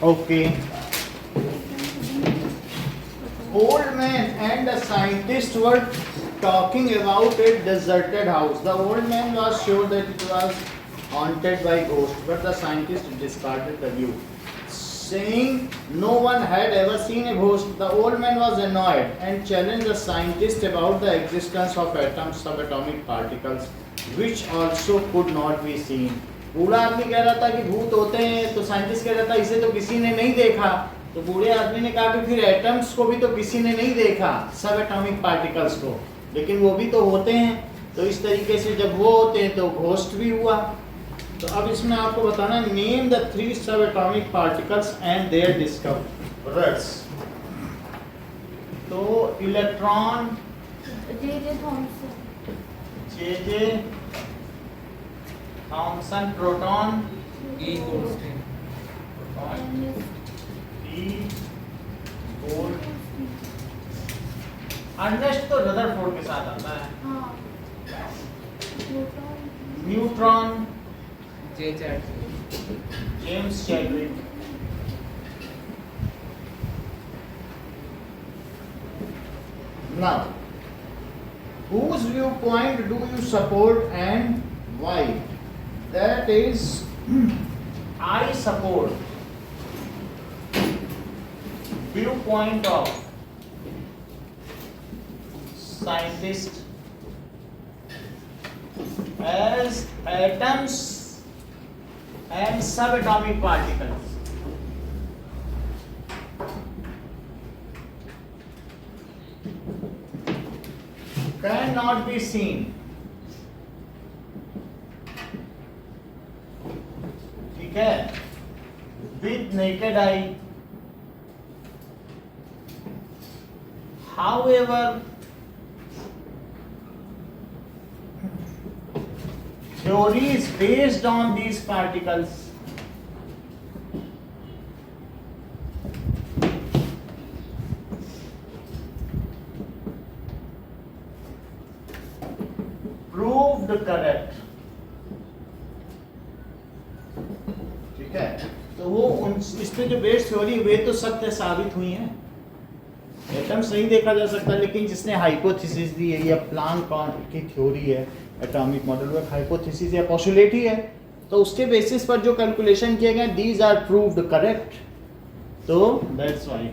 Okay. Old man and the scientist were talking about a deserted house. The old man was sure that it was haunted by ghosts, but the scientist discarded the view, saying no one had ever seen a ghost. The old man was annoyed and challenged the scientist about the existence of atoms, subatomic particles, which also could not be seen. बूढ़ा आदमी कह रहा था कि भूत होते हैं, तो साइंटिस्ट कह रहा था इसे तो किसी ने नहीं देखा। तो बूढ़े आदमी ने कहा कि फिर एटम्स को भी तो किसी ने नहीं देखा, सब एटॉमिक पार्टिकल्स को, लेकिन वो भी तो होते हैं। तो इस तरीके से जब वो होते हैं तो घोस्ट भी हुआ। तो अब इसमें आपको बताना, name the 3 subatomic particles and their discoverers. तो electron, J Thomson, proton, E Goldstein, Ernest तो रदरफोर्ड के साथ आता है। Neutron, J Chadwick, James Chadwick. Now, whose viewpoint do you support and why? That is, I support viewpoint of scientist as atoms and subatomic particles cannot be seen. ठीक है, with naked eye. However, theories based on these particles proved correct. ठीक है, तो वो इस पे जो based theory वे तो सत्य साबित हुई हैं। एटम्स नहीं देखा जा सकता, लेकिन जिसने हाइपोथेसिस दी है या प्लांक की थ्योरी है, एटॉमिक मॉडल, वो हाइपोथेसिस या पोस्टुलेट ही है, तो उसके बेसिस पर जो कैलकुलेशन किए गए दीज आर प्रूव्ड करेक्ट। तो that's why.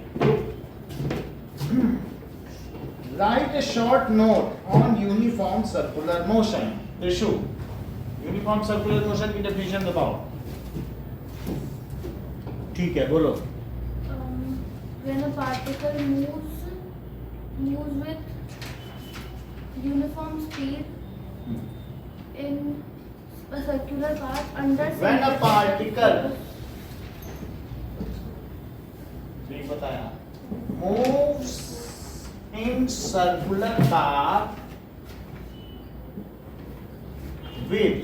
Right A short note on uniform circular motion. Trishu, uniform circular motion की डेफिनेशन बताओ। ठीक है, बोलो। When a particle moves with uniform speed in a circular path under When a particle, ठीक बताया, moves in circular path with,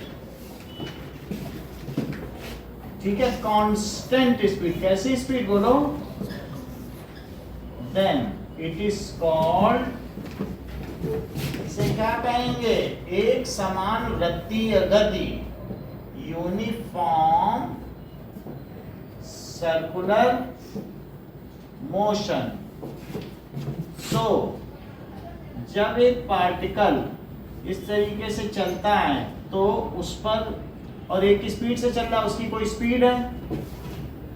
ठीक है, constant speed. कैसी स्पीड बोलो? देन इट इज कॉल्ड, इसे क्या कहेंगे? एक समान वृत्तीय गति, यूनिफॉर्म सर्कुलर मोशन। सो जब एक पार्टिकल इस तरीके से चलता है तो उस पर, और एक स्पीड से चल रहा है, उसकी कोई स्पीड है।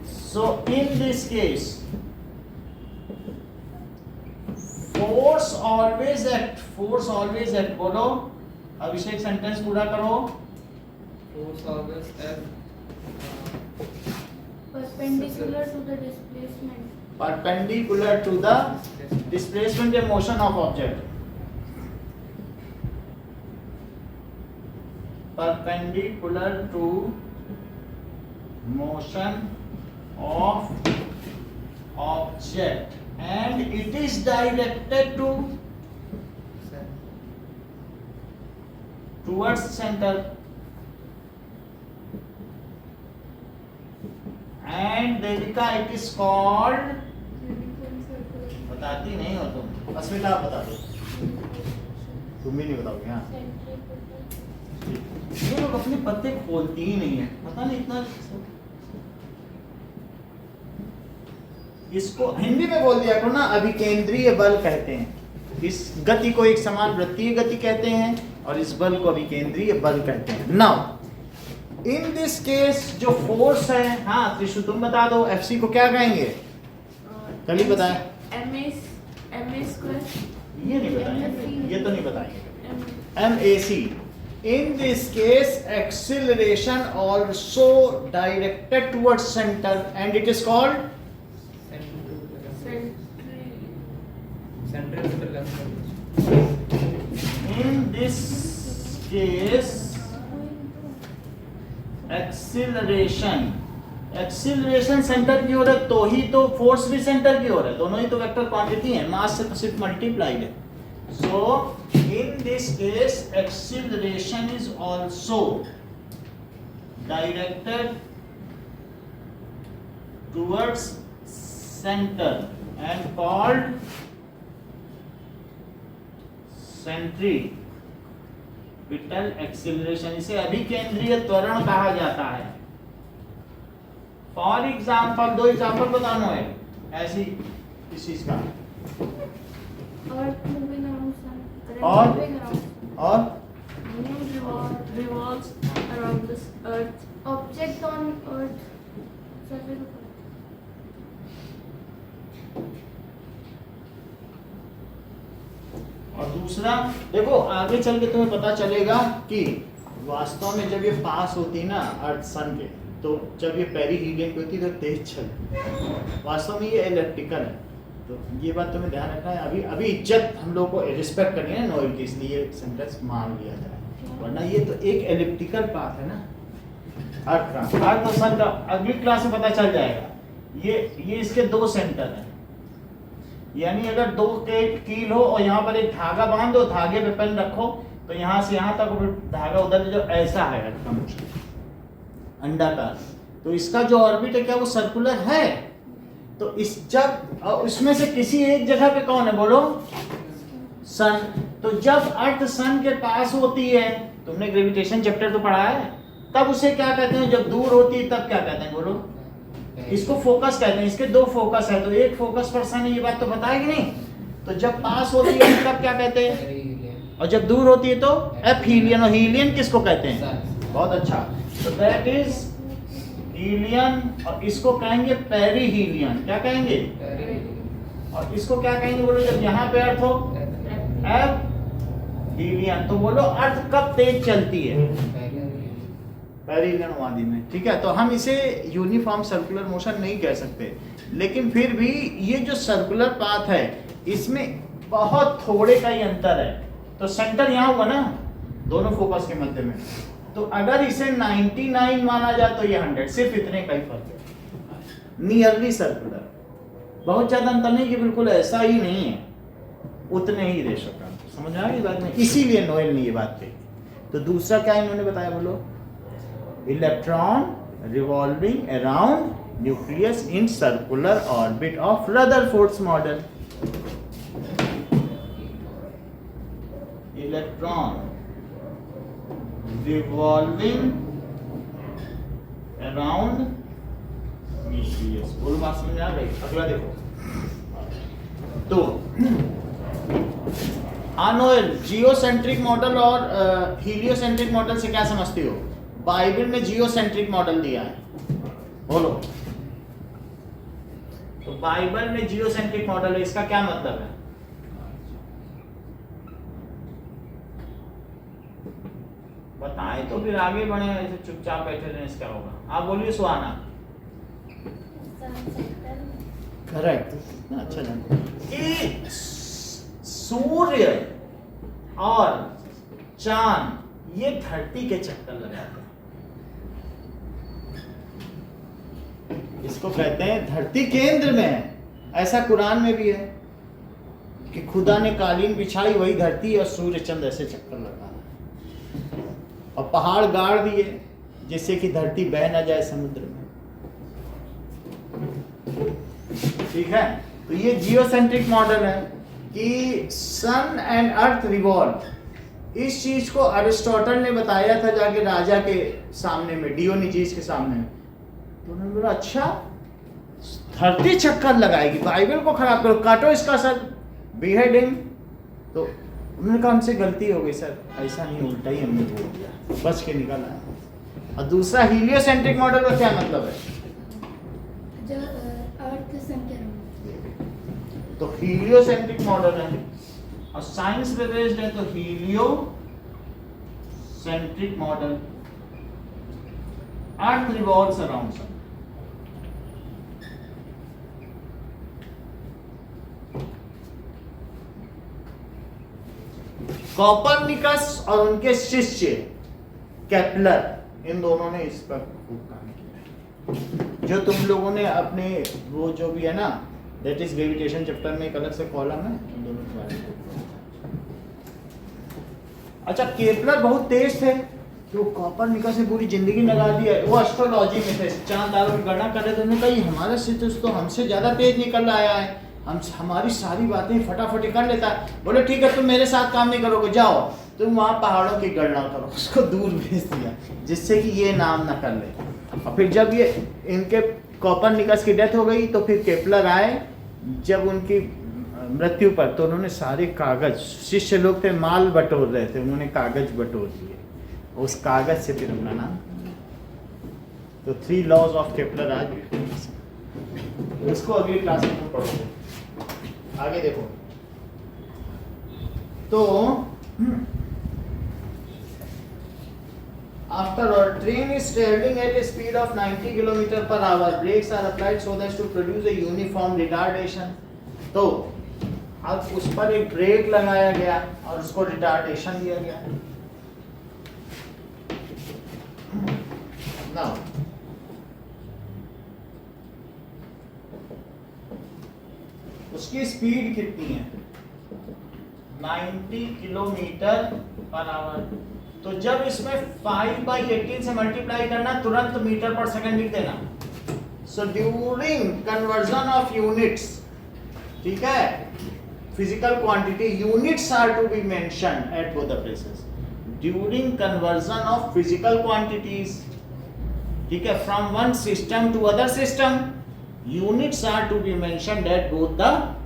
So in this case force always act, force always act. बोलो अभिषेक, सेंटेंस पूरा करो। force always act perpendicular to the displacement. Perpendicular to the displacement या motion of object. perpendicular to motion of object and it is directed to towards center and Devika it is called, बताती नहीं हो तुम, अस्मिता आप बता दो। तुम भी नहीं बताओगे? हाँ, ये लोग अपने पत्ते खोलती ही नहीं है, पता नहीं इतना। इसको हिंदी में बोल दिया करो ना, अभिकेंद्रीय बल कहते हैं। इस गति को एक समान वृत्तीय गति कहते हैं और इस बल को अभिकेंद्रीय बल कहते हैं। नाउ इन दिस केस जो फोर्स है, हाँ त्रिशु तुम बता दो, एफसी को क्या कहेंगे? कल ही बताया। MA square. ये नहीं बताएंगे, ये तो नहीं बताएंगे। MAC. In this case, acceleration also directed towards center, and it is called centripetal acceleration. in this case acceleration centre की ओर है, तो ही तो फोर्स भी सेंटर की ओर है, दोनों ही तो वेक्टर क्वांटिटी है, मास से सिर्फ मल्टीप्लाइड है। So in this case acceleration is also directed towards center and called centripetal acceleration। इसे अभिकेंद्रीय त्वरण कहा जाता है। फॉर एग्जाम्पल, दो एग्जाम्पल बताना है ऐसी इस चीज का। Earth moving around sun. और? Moving around. और Moon revolves around this earth. Object on earth. Surface of earth. और दूसरा देखो, आगे चल के तुम्हें पता चलेगा कि वास्तव में जब ये पास होती है ना अर्थ सन के, तो जब ये पेरीहीलियन की होती है तो तेज चलती, वास्तव में ये इलेक्ट्रिकल है। तो ये बात तुम्हें ध्यान रखना है। अभी इज्जत हम लोग को रिस्पेक्ट करनी है नोएल की, इसलिए सेंटेंस मान लिया जाए, वरना ये तो एक इलिप्टिकल पाथ है ना अर्थ का। अर्थ और सन का अगली क्लास में पता चल जाएगा। ये इसके दो सेंटर हैं, यानी अगर दो कील हो और यहाँ पर एक धागा बांध दो, धागे पे पेन रखो, तो यहाँ से यहाँ तक धागा उधर जो ऐसा है अर्थ का मोशन अंडाकार, तो इसका जो ऑर्बिट है क्या वो सर्कुलर है? तो इस जब उसमें से किसी एक जगह पे कौन है बोलो? सन। तो जब अर्थ सन के पास होती है, तुमने ग्रेविटेशन चैप्टर तो पढ़ा है, तब उसे क्या कहते हैं? जब दूर होती है तब क्या कहते हैं बोलो? इसको फोकस कहते हैं। इसके दो फोकस है, तो एक फोकस पर सन है, ये बात तो बताएगी नहीं। तो जब पास होती है तब क्या कहते हैं, और जब दूर होती है तो एफहीलियन। और हीलियन किसको कहते हैं? बहुत अच्छा, तो दैट इज हीलियन। और इसको कहेंगे पेरीहीलियन। क्या कहेंगे? और इसको क्या कहेंगे बोलो? जब यहाँ पे अर्थ हो एफ हीलियन। तो बोलो अर्थ कब तेज चलती है? पेरीहीलियन वादी में। ठीक है, तो हम इसे यूनिफॉर्म सर्कुलर मोशन नहीं कह सकते, लेकिन फिर भी ये जो सर्कुलर पाथ है इसमें बहुत थोड़े का ही अंतर है। तो सेंटर यहाँ हुआ ना दोनों फोकस के मध्य में, तो अगर इसे 99 माना जाए तो ये 100, सिर्फ इतने का ही फर्क है। नियरली सर्कुलर, बहुत ज्यादा अंतर नहीं कि बिल्कुल ऐसा ही नहीं है, उतने ही रेशो का। समझ आ गई बात? नहीं, इसीलिए नोएल ने ये बात कही। तो दूसरा क्या इन्होंने बताया बोलो? Electron revolving around nucleus in circular orbit of Rutherford's model. Electron revolving around nucleus। बोलो बात समझ आ गई? अगला देखो। तो नोएल जियोसेंट्रिक मॉडल और हीलियोसेंट्रिक मॉडल से क्या समझती हो? बाइबल में जियोसेंट्रिक मॉडल दिया है, बोलो। तो बाइबल में जियोसेंट्रिक मॉडल है, इसका क्या मतलब है? बताएं तो फिर आगे बढ़े, ऐसे चुपचाप बैठे रहने से क्या होगा? आप बोलिए सुहाना। करेक्ट, अच्छा जानते। सूर्य और चांद ये धरती के चक्कर लगाते हैं, इसको कहते हैं धरती केंद्र में है। ऐसा कुरान में भी है कि खुदा ने कालीन बिछाई, वही धरती और सूर्य चंद्र ऐसे चक्कर लगा और पहाड़ गाड़ दिए जिससे कि धरती बह ना जाए समुद्र में। ठीक है, तो ये जियोसेंट्रिक मॉडल है कि सन एंड अर्थ रिवॉल्व। इस चीज को अरिस्टोटल ने बताया था जाके राजा के सामने में, डियोनिजीस के सामने में। तो उन्होंने बोला अच्छा धरती चक्कर लगाएगी, बाइबल को खराब करो, काटो इसका सर, beheading। तो उन्होंने कहा हमसे गलती हो गई सर, ऐसा नहीं, उल्टा ही हमने बोल दिया, बच के निकल आया। और दूसरा हीलियोसेंट्रिक मॉडल का क्या मतलब है? जो अर्थ सन के अराउंड। तो हीलियोसेंट्रिक मॉडल है, और साइंस पे बेस्ड है, तो Helio centric model. Earth revolves around sun. Copernicus और उनके शिष्य केपलर, इन दोनों ने इस पर खूब काम किया। जो तुम लोगों ने अपने वो जो भी है ना, दैट इज ग्रेविटेशन चैप्टर में एक अलग से कॉलम है, इन दोनों के बारे में। अच्छा, केपलर बहुत तेज थे, तो कॉपरनिकस ने पूरी जिंदगी लगा दी है, वो एस्ट्रोलॉजी में थे, चांद तारों की गणना कर रहे थे। उन्होंने कहा हमारा सिद्धस्त तो हमसे ज्यादा तेज निकल आया है, हम हमारी सारी बातें फटाफट कर लेता है। बोले ठीक है, तुम मेरे साथ काम नहीं करोगे, जाओ तुम वहाँ पहाड़ों की गणना करो। उसको दूर भेज दिया जिससे कि ये नाम ना कर ले। और फिर जब ये इनके कॉपरनिकस की डेथ हो गई, तो फिर केपलर आए जब उनकी मृत्यु पर, तो उन्होंने सारे कागज, शिष्य लोग थे माल बटोर रहे थे, उन्होंने कागज बटोर दिए, उस कागज से फिर उनका नाम। तो 3 लॉज ऑफ केपलर आज उसको अगली क्लास में पढ़ोगे। आगे देखो, तो after all, train is traveling at a speed of 90 km per hour. Brakes are applied so that to produce a uniform retardation. तो अब उस पर एक ब्रेक लगाया गया और उसको रिटार्डेशन दिया गया। Now, उसकी स्पीड कितनी है? 90 किलोमीटर पर आवर। तो जब इसमें 5/18 से मल्टीप्लाई करना, तुरंत मीटर पर सेकंड लिख देना। So during conversion of units, ठीक है, physical quantity, units are to be mentioned at both the places. During conversion of physical quantities, ठीक है, from one system to other system, units are to be mentioned at both the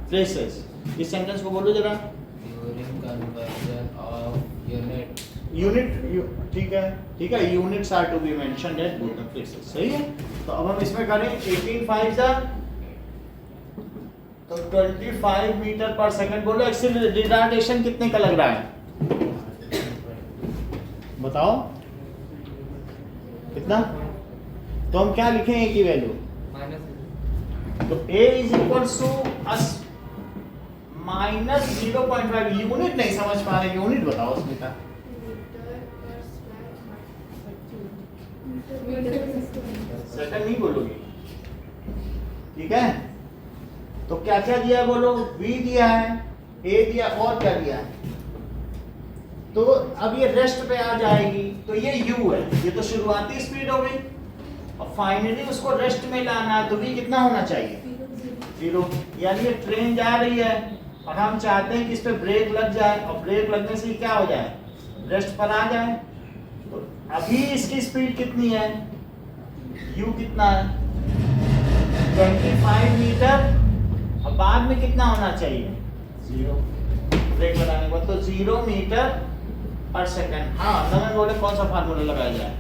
places. इस sentence को बोलो जरा। During conversion of unit, ठीक है, ठीक है, units are to be mentioned at both the places. सही है। तो अब हम इसमें करें 18 5 तो 25 मीटर पर सेकंड। बोलो एक्सीलरेशन कितने का लग रहा है, बताओ कितना? तो हम क्या लिखें ए की वैल्यू? तो a is equal to minus 0.5। Unit नहीं समझ पा रहे, यूनिट बताओ उसमें का। सेकंड नहीं बोलोगे, ठीक है। तो क्या क्या दिया है बोलो? v दिया है, a दिया, और क्या दिया है? तो अब ये रेस्ट पे आ जाएगी, तो ये u है, ये तो शुरुआती स्पीड हो गई, और फाइनली उसको रेस्ट में लाना है, तो v कितना होना चाहिए? 0। यानी ये ट्रेन जा रही है और हम चाहते हैं कि इस पे ब्रेक लग जाए, और ब्रेक लगने से क्या हो जाए? रेस्ट पर आ जाए। तो अभी इसकी स्पीड कितनी है? u कितना है? 25 मीटर, और बाद में कितना होना चाहिए? 0। ब्रेक लगाने के बाद तो 0 मीटर पर सेकंड। हाँ, नमन बोले कौन सा फार्मूला लगाया जाए?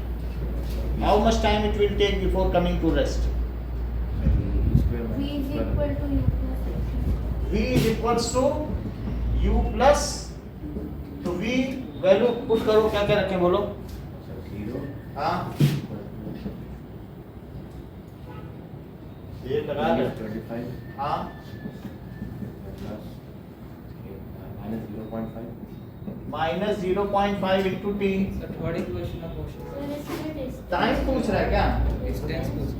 How much time it will take before coming to rest? V is equal to U plus V is equals to U plus, तो V वैल्यू पुट करो, क्या क्या रखें बोलो? 0, हाँ, ये लगा दो। 25 हाँ, plus minus 0.5. Minus 0.5 into T. Sir, what is question of motion? Sir, इसमें distance टाइम पूछ रहा है क्या? Distance पूछो।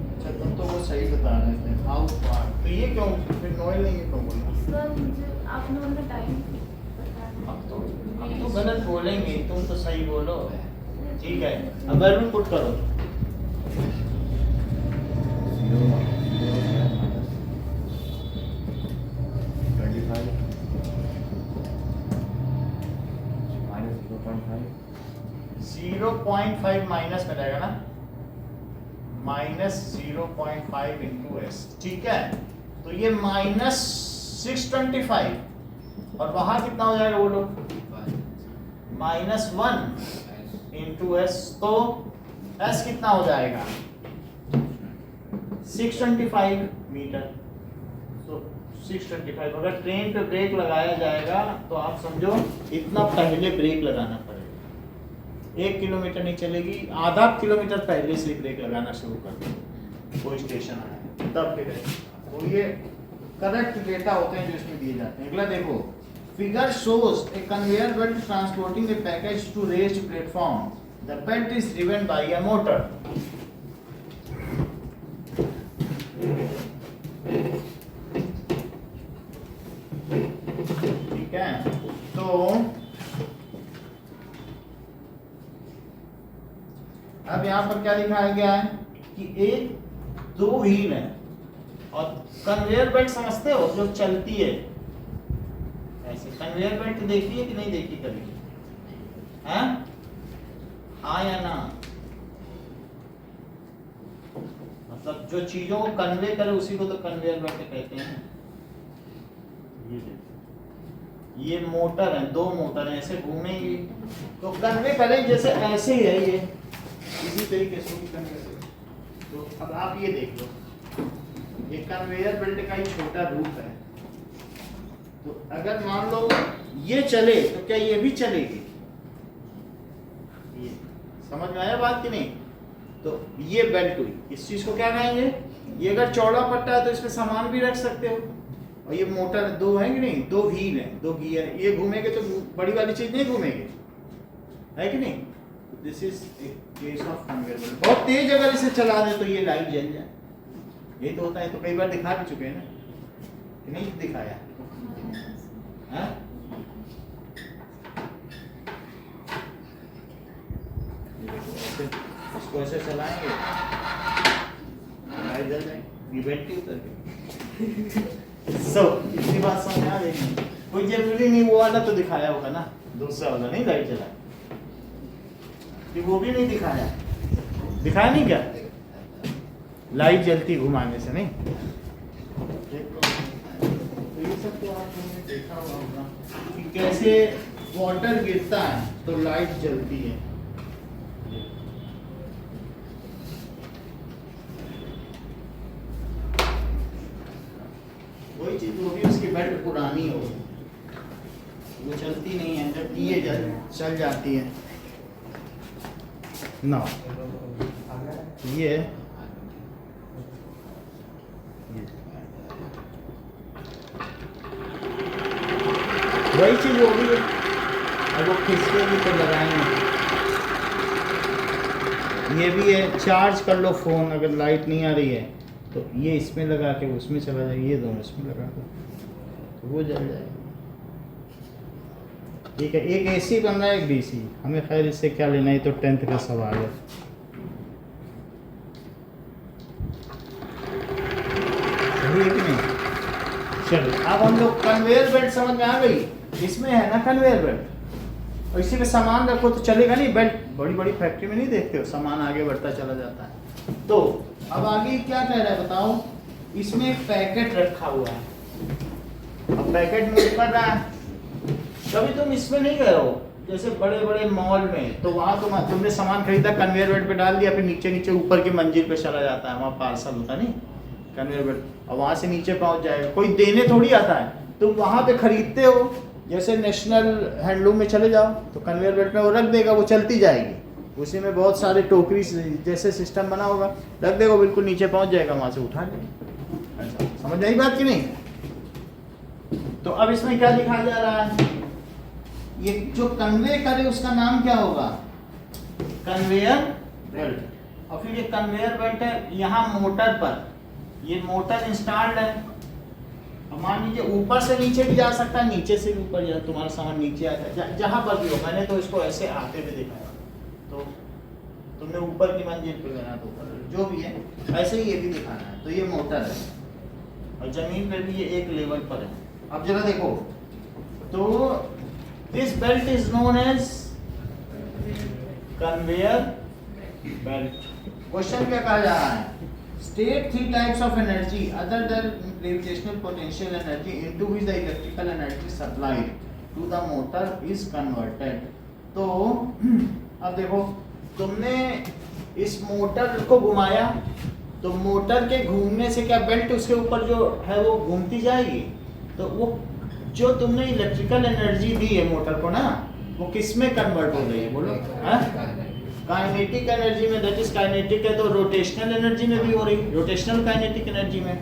अच्छा, तुम तो वो सही बता रहे थे। हाउ फार, तो ये क्यों फिर नोएल नहीं क्यों बोला? सर, मुझे आप लोगों ने टाइम बताया। अब तो गलत बोलेंगे, तुम तो सही बोलो, ठीक है। अब वैल्यू पुट करो। 0, 0 है minus 25 minus 0.5. 0.5 माइनस में रहेगा ना, -0.5 इंटू एस, ठीक है। तो ये -625 और वहां कितना हो जाएगा बोलो, -1 इंटू एस, तो एस कितना हो जाएगा 625 मीटर। तो 625, अगर ट्रेन पे ब्रेक लगाया जाएगा तो आप समझो इतना पहले ब्रेक लगाना पड़ेगा। 1 किलोमीटर नहीं चलेगी, आधा किलोमीटर पहले से ब्रेक लगाना शुरू कर दो, कोई स्टेशन आए तब फिर। तो ये करेक्ट डेटा होते हैं जो इसमें दिए जाते हैं। अगला देखो, figure shows a conveyor belt transporting a package to raised platform, the belt is driven by a motor. ठीक है, तो अब यहाँ पर क्या दिखाया गया है कि एक दो व्हील है और कन्वेयर बेल्ट समझते हो जो चलती है ऐसे। कन्वेयर बेल्ट देखी है कि नहीं देखी कभी, हैं? हाँ या ना? मतलब जो चीजों को कन्वे करे उसी को तो कन्वेयर बेल्ट कहते हैं। ये देखो, ये मोटर है, दो मोटर है, ऐसे घूमेंगी तो कन्वे करें, जैसे ऐसे ही है ये, इसी तरीके से कन्वे। तो अब आप ये देख लो, ये कन्वेयर बेल्ट का ही छोटा रूप है। तो अगर मान लो ये चले तो क्या ये भी चलेगी? ये समझ में आया बात कि नहीं? तो ये बेल्ट हुई, इस चीज को क्या कहेंगे? ये अगर चौड़ा पट्टा है तो इसमें सामान भी रख सकते हो। और ये मोटर दो है कि नहीं, दो व्हील है, दो गियर है, ये घूमेंगे तो बड़ी वाली चीज नहीं घूमेगी, है कि नहीं? This is case of conveyor belt. बहुत तेज अगर इसे चला दे तो ये लाइट जल जाए, ये तो होता है। तो कई बार दिखा भी चुके हैं ना, कि नहीं दिखाया? हाँ? इसको ऐसे चलाएंगे लाइट जल जाएगी, बैटरी उतर गई। सो इतनी बात समझ आ गई। कोई जरूरी नहीं वो वाला तो दिखाया होगा ना, दूसरा वाला नहीं लाइट जला, कि वो भी नहीं दिखाया, दिखाया नहीं क्या? लाइट जलती घुमाने से नहीं। तो ये सब तो आपने देखा होगा कि कैसे वाटर गिरता है तो लाइट जलती है। वही चीज, वो भी उसकी बेल्ट पुरानी हो, वो चलती नहीं है, जब ये चल जाती है ना। ये वही चीज होगी, अब वो खिसके भी तो लगाएंगे। ये भी है, चार्ज कर लो फोन, अगर लाइट नहीं आ रही है तो ये इसमें लगा के उसमें चला जाएगा, ये दोनों इसमें लगा दो तो वो जल जाएगा। ठीक है, एक एसी बन रहा है, एक डीसी, हमें खैर इससे क्या लेना है, तो 10th का सवाल है। सही है कि नहीं? चलो अब हम लोग कन्वेयर बेल्ट समझ में आ गई, इसमें है ना कन्वेयर बेल्ट, और इसी में सामान रखो तो चलेगा नहीं। बेल्ट बड़ी बड़ी फैक्ट्री में नहीं देखते हो, सामान आगे बढ़ता चला जाता है। तो अब आगे क्या कह रहा है बताओ, इसमें एक पैकेट रखा हुआ है, अब पैकेट मूव कर रहा है। कभी तुम इसमें नहीं गए हो, जैसे बड़े बड़े मॉल में, तो वहाँ तुमने सामान खरीदा, कन्वेयर बेल्ट पे डाल दिया, फिर नीचे नीचे ऊपर की मंजिल पे चला जाता है, वहाँ पार्सल होता नहीं कन्वेयर बेल्ट, और वहाँ से नीचे पहुँच जाएगा, कोई देने थोड़ी आता है। तुम वहाँ पे खरीदते हो, जैसे नेशनल हैंडलूम में चले जाओ तो कन्वेयर बेल्ट में वो रख देगा, वो चलती जाएगी, उसी में बहुत सारे टोकरी जैसे सिस्टम बना होगा, रख देगा, बिल्कुल नीचे पहुँच जाएगा, वहाँ से उठा लेगा। ऐसा समझ आई बात कि नहीं? तो अब इसमें क्या दिखाया जा रहा है, ये जो कन्वे करे उसका नाम क्या होगा? Conveyor belt. और फिर ये कन्वेयर बेल्ट है, यहाँ मोटर पर, ये मोटर इंस्टॉल्ड है। अब मान लीजिए ऊपर से नीचे भी जा सकता है, नीचे से भी ऊपर जा, तुम्हारा सामान नीचे आता है, जहाँ पर भी हो। मैंने तो इसको ऐसे आते हुए दिखाया, तो तुमने ऊपर की मंजिल पे गया तो जो भी है ऐसे ही ये भी दिखाना है। तो ये मोटर है और जमीन पे भी ये एक लेवल पर है। अब जरा देखो, तो this belt is known as conveyor belt. Question क्या कहा जा रहा है? State 3 types of energy other than gravitational potential energy into which the electrical energy supplied to the motor is converted. तो अब देखो, तुमने इस मोटर को घुमाया, तो मोटर के घूमने से क्या बेल्ट उसके ऊपर जो है वो घूमती जाएगी, तो वो जो तुमने इलेक्ट्रिकल एनर्जी दी है मोटर को ना, वो किस में कन्वर्ट हो रही है बोलो? काइनेटिक एनर्जी में, दैट इज काइनेटिक है, तो रोटेशनल एनर्जी में भी हो रही, रोटेशनल काइनेटिक एनर्जी में।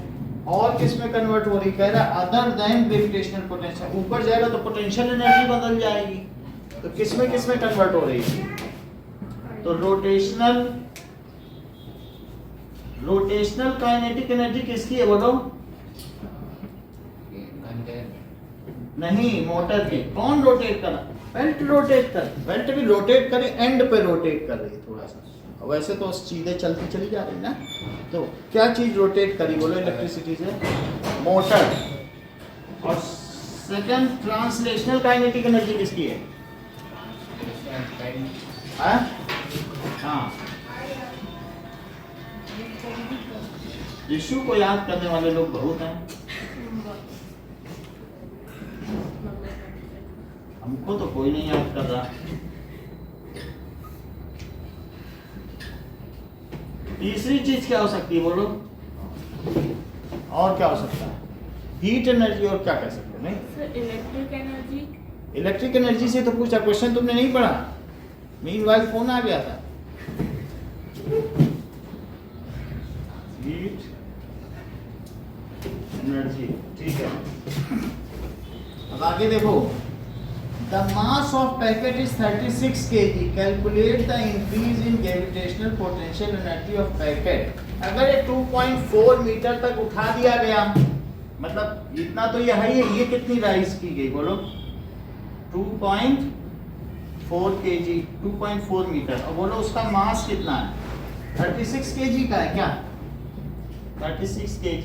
और किस में कन्वर्ट हो रही? कह रहा अदर देन ग्रेविटेशनल पोटेंशियल, ऊपर जाएगा तो पोटेंशियल एनर्जी बदल जाएगी, तो किस में कन्वर्ट हो रही है? तो रोटेशनल काइनेटिक एनर्जी किसकी है बोलो? नहीं, मोटर की। कौन रोटेट कर रहा? बेल्ट रोटेट कर, बेल्ट भी रोटेट करे, एंड पे रोटेट कर रही है थोड़ा सा, वैसे तो सीधे चलती चली जा रही ना। तो क्या चीज रोटेट करी बोलो इलेक्ट्रिसिटी से? मोटर। और सेकंड ट्रांसलेशनल काइनेटिक एनर्जी किसकी है? हाँ, यीशु को याद करने वाले लोग बहुत हैं, हमको तो कोई नहीं याद कर रहा। तीसरी चीज क्या हो सकती है बोलो? और क्या हो सकता है? Heat energy. और क्या कह सकते हैं? नहीं sir, electric energy. Electric energy से तो पूछा, क्वेश्चन तुमने नहीं पढ़ा, मीनवाइल फोन आ गया था। हीट एनर्जी, ठीक है। अब आगे देखो, the mass of packet is 36 kg, calculate the increase in gravitational potential energy of packet. अगर ये 2.4 मीटर तक उठा दिया गया, मतलब इतना तो ये है ही, ये कितनी राइज की गई बोलो? 2.4 kg, 2.4 मीटर। और बोलो उसका मास कितना है? 36 kg का है क्या? 36 kg।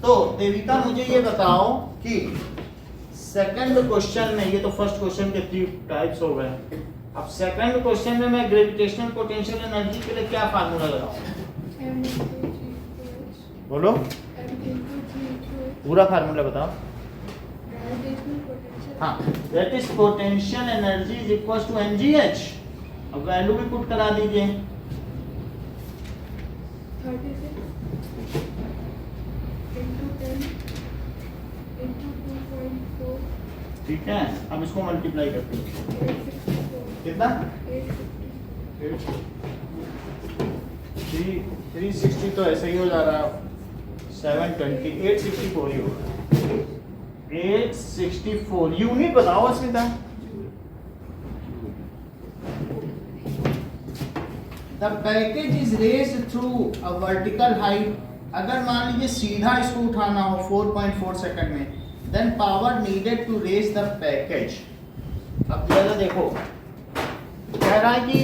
तो देविका मुझे ये बताओ कि सेकंड क्वेश्चन में, ये तो फर्स्ट क्वेश्चन के 3 टाइप्स हो गए, अब सेकंड क्वेश्चन में मैं ग्रेविटेशनल पोटेंशियल एनर्जी के लिए क्या फार्मूला लगाऊं? बोलो, पूरा फार्मूला बताओ। हाँ, that is potential energy is equal to mgh। अब वैल्यू भी पुट करा दीजिए। 36 into 10 into 2.4, ठीक है, अब इसको मल्टीप्लाई करते हैं, 864, कितना? 854, 360 तो ऐसे ही हो जा रहा है, 720, 864 ही होगा। 864 यूनिट बताओ Asmita. The package is raised through a vertical height. अगर मान लीजिए सीधा इसको उठाना हो 4.4 सेकंड में, then power needed to raise the package. अब जरा देखो, कह रहा है कि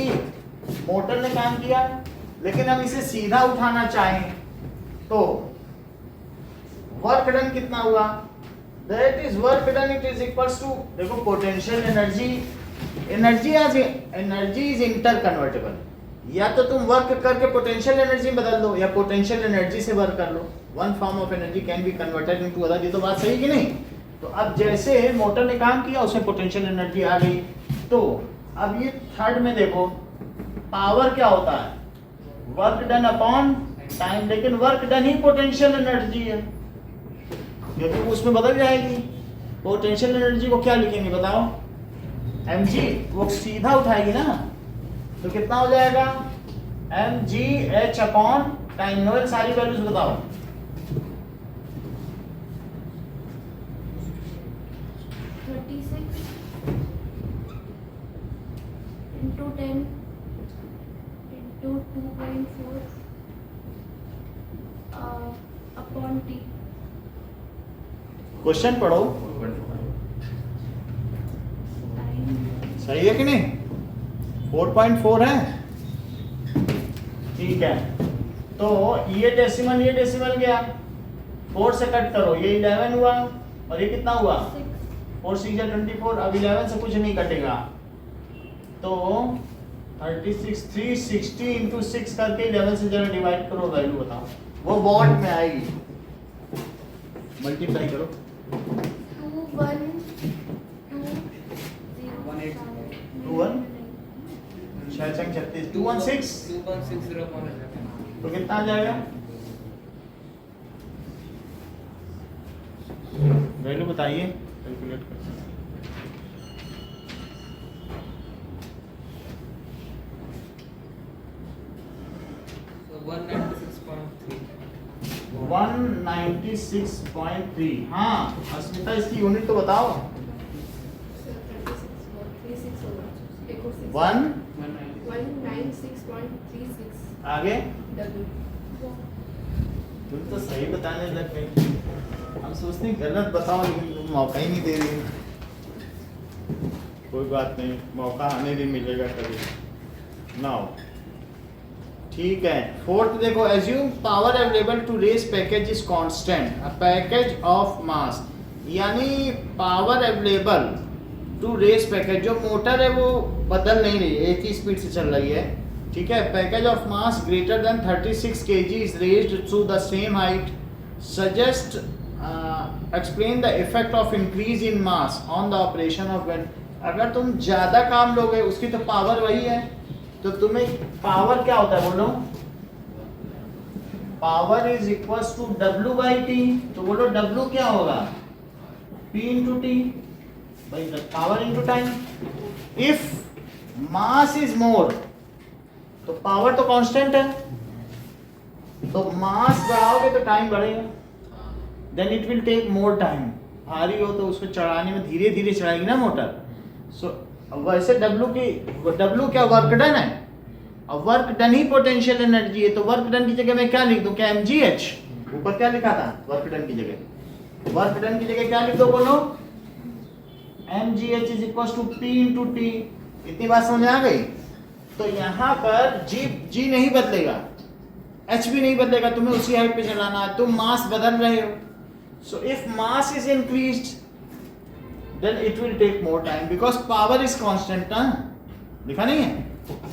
मोटर ने काम किया, लेकिन हम इसे सीधा उठाना चाहें तो वर्क डन कितना हुआ? That is work done, it is equals to, देखो potential energy, energy is interconvertible. या तो तुम वर्क करके पोटेंशियल एनर्जी बदल दो, या पोटेंशियल एनर्जी से वर्क कर लो। One form of energy can be converted into other. ये तो बात सही कि नहीं? तो अब जैसे मोटर ने काम किया, उसमें पोटेंशियल एनर्जी आ गई। तो अब ये थर्ड में देखो, पावर क्या होता है? वर्क डन अपॉन टाइम, लेकिन वर्क डन ही पोटेंशियल एनर्जी है, क्योंकि वो उसमें बदल जाएगी। पोटेंशियल एनर्जी को क्या लिखेंगे बताओ? mg, वो सीधा उठाएगी ना, तो कितना हो जाएगा? mgh upon time. नोएल सारी वैल्यूज बताओ। 36 into 10 into 2.4 upon t। Question पढ़ो, सही है कि नहीं? 4.4 है, ठीक है। तो ये डेसिमल गया, 4 से कट करो, ये 11 हुआ, और ये कितना हुआ? 4 6 24। अब 11 से कुछ नहीं कटेगा, तो 36 360 इंटू 6 करके 11 से जरा डिवाइड करो, वैल्यू बताओ, वो वॉट में आएगी, मल्टीप्लाई करो। 2 1 2 0 2 1 6 36 216 2160 तो कितना आ जाएगा? वैल्यू बताइए, कैलकुलेट करते हैं। So 196.3. 196.3। हाँ अस्मिता, इसकी यूनिट तो बताओ। 1 196.36 आगे W। तुम तो सही बताने लग गई, हम सोचते हैं गलत बताओ लेकिन तुम मौका ही नहीं दे रही। कोई बात नहीं, मौका आने भी मिलेगा कभी। नाउ ठीक है, फोर्थ देखो, assume power available to raise package is constant, a package of mass, यानी power available to raise package, जो मोटर है वो बदल नहीं रही, एक ही स्पीड से चल रही है, ठीक है। Package of mass greater than 36 kg is raised to the same height, suggest explain the effect of increase in mass on the operation of weight. अगर तुम ज्यादा काम लोगे, उसकी तो पावर वही है, तो तुम्हें पावर क्या होता है बोलो? Power is equals to W by T, तो बोलो W क्या होगा? P इंटू टी, भाई power into time. If mass is more, तो पावर तो कांस्टेंट है, तो मास बढ़ाओगे तो टाइम बढ़ेगा, then it will take more time. भारी हो तो उसको चढ़ाने में धीरे धीरे चढ़ाएगी ना मोटर। सो वैसे W क्या वर्क डन है, अब वर्क डन ही पोटेंशियल एनर्जी है, तो वर्क डन की जगह मैं क्या लिख दूं? क्या mgh? ऊपर क्या लिखा था वर्क डन की जगह? वर्क डन की जगह क्या लिख दो बोलो? mgh is equal to P into T. इतनी बात समझ आ गई? तो यहाँ पर G नहीं बदलेगा, H भी नहीं बदलेगा, तुम्हें उसी हाइट पे चलाना है, तुम मास बदल रहे हो। So if mass is increased then it will take more time because power is constant ना, लिखा नहीं है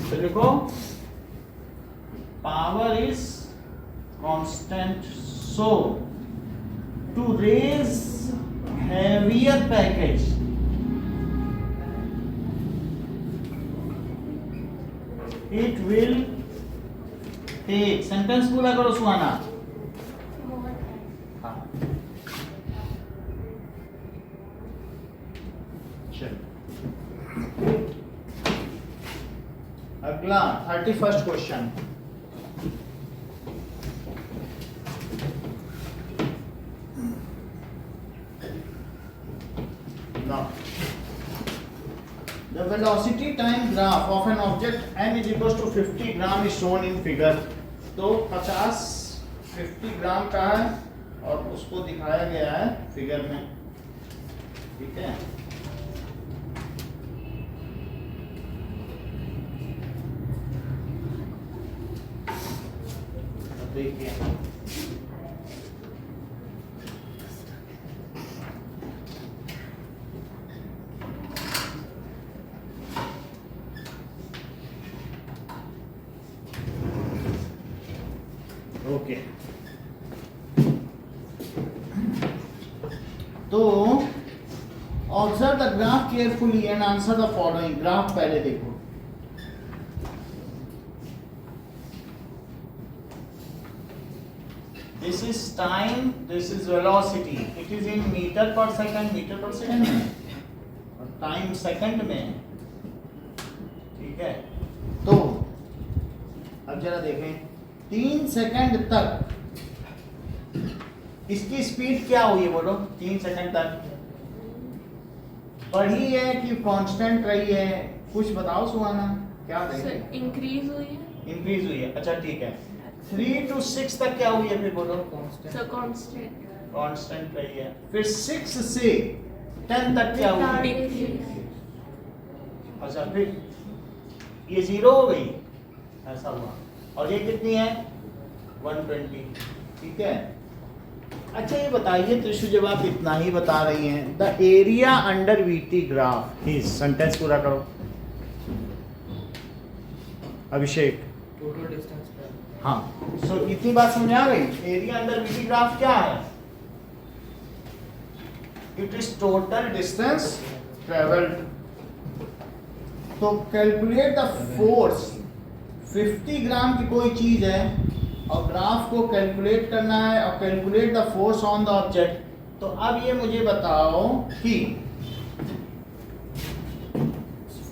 तो लिखो power is constant, so to raise heavier package it will take, sentence पूरा करो सुहाना। हाँ अगला 31st question, the velocity time graph of an object n is equals to 50 gram is shown in figure। तो 50 ग्राम का है और उसको दिखाया गया है फिगर में, ठीक है। देखिए ओके, तो observe the graph carefully and answer the following. Graph पहले देखो, this is time, this is velocity, it is in meter per second में और टाइम सेकंड में, ठीक है। तो अब जरा देखें 3 सेकंड तक इसकी स्पीड क्या हुई है बोलो? 3 सेकंड तक बढ़ी है कि कांस्टेंट रही है? कुछ बताओ सुहाना, क्या देखें? इंक्रीज हुई है। इंक्रीज हुई है, अच्छा ठीक है। 3 to 6 तक क्या हुई है फिर बोलो? सो कांस्टेंट कांस्टेंट रही है। फिर 6 से 10 तक क्या हुई? अच्छा फिर ये 0 हो गई, ऐसा हुआ। और ये कितनी है? 120, ठीक है। अच्छा ये बताइए त्रिशु, जब आप इतना ही बता रही हैं, the area under VT graph is, sentence पूरा करो। अभिषेक? total distance per हाँ, सो इतनी बात समझ आ गई? एरिया अंडर वीटी ग्राफ क्या है? It is total distance travelled. तो कैलकुलेट द फोर्स, 50 ग्राम की कोई चीज है और ग्राफ को कैलकुलेट करना है और calculate the force on the object. तो अब ये मुझे बताओ कि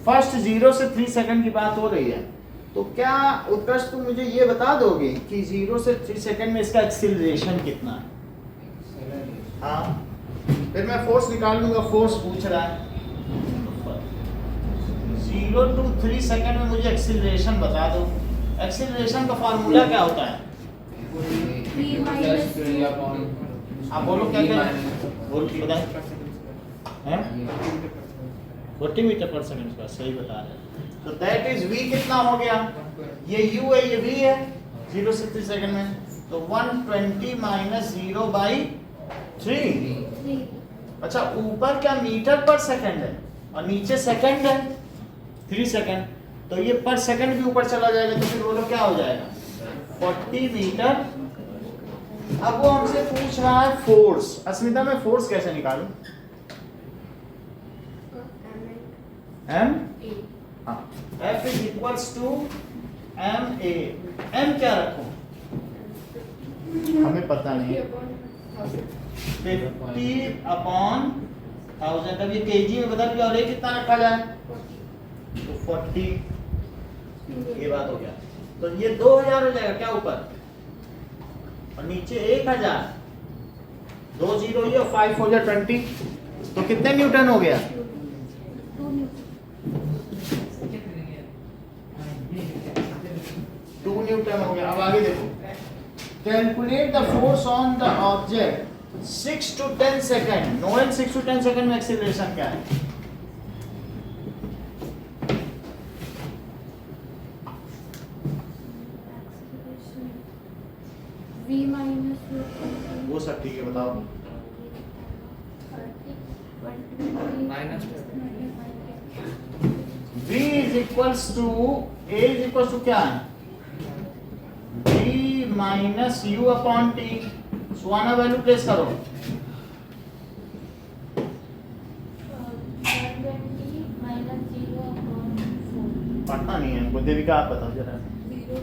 फर्स्ट 0 से 3 सेकंड की बात हो रही है, तो क्या उत्कर्ष तुम मुझे ये बता दोगे कि 0 से 3 सेकंड में इसका एक्सीलरेशन कितना है? हाँ, फिर मैं फोर्स निकाल लूंगा। फोर्स पूछ रहा है 0 to 3 सेकंड में मुझे एक्सीलरेशन बता दो। एक्सीलरेशन का फार्मूला क्या होता है? V minus U. आप बोलो क्या क्या बोल बताएं। हैं? 40 मीटर पर सेकंड का सही बता रहे हैं। तो दैट इज v कितना हो गया? ये u है, ये v है 0 से 3 सेकंड में। तो 120 माइनस 0 बाई 3। 3. अच्छा, ऊपर क्या मीटर पर सेकंड है और नीचे सेकंड है 3 सेकंड, तो ये पर सेकंड भी ऊपर चला जाएगा, तो फिर बोलो क्या हो जाएगा? 40 मीटर। अब वो हमसे पूछ रहा है फोर्स। अस्मिता, मैं फोर्स कैसे निकालूं? m हाँ, F is equals to m a। m क्या रखूं? हमें पता नहीं। 50 अपॉन 1000। अब ये केजी में बदल गया और ये कितना रखा जाए? तो 40। ये बात हो गया। तो ये 2000 हो जाएगा क्या ऊपर और नीचे 1000। 2 0 ये 5 हो गया 20। तो कितने न्यूटन हो गया? 2 न्यूटन हो गया। अब आगे देखो, calculate the force on the object 6 to 10 second. Noel 6 to 10 second में एक्सीलरेशन क्या है? V minus U. वो सब ठीक है, बताओ। minus V is equals to A is equals to क्या है? V minus U upon T। Suhana value place करो। 120 minus 0 upon 4. पढ़ना नहीं है हमको, देविका आप बताओ जरा। 0.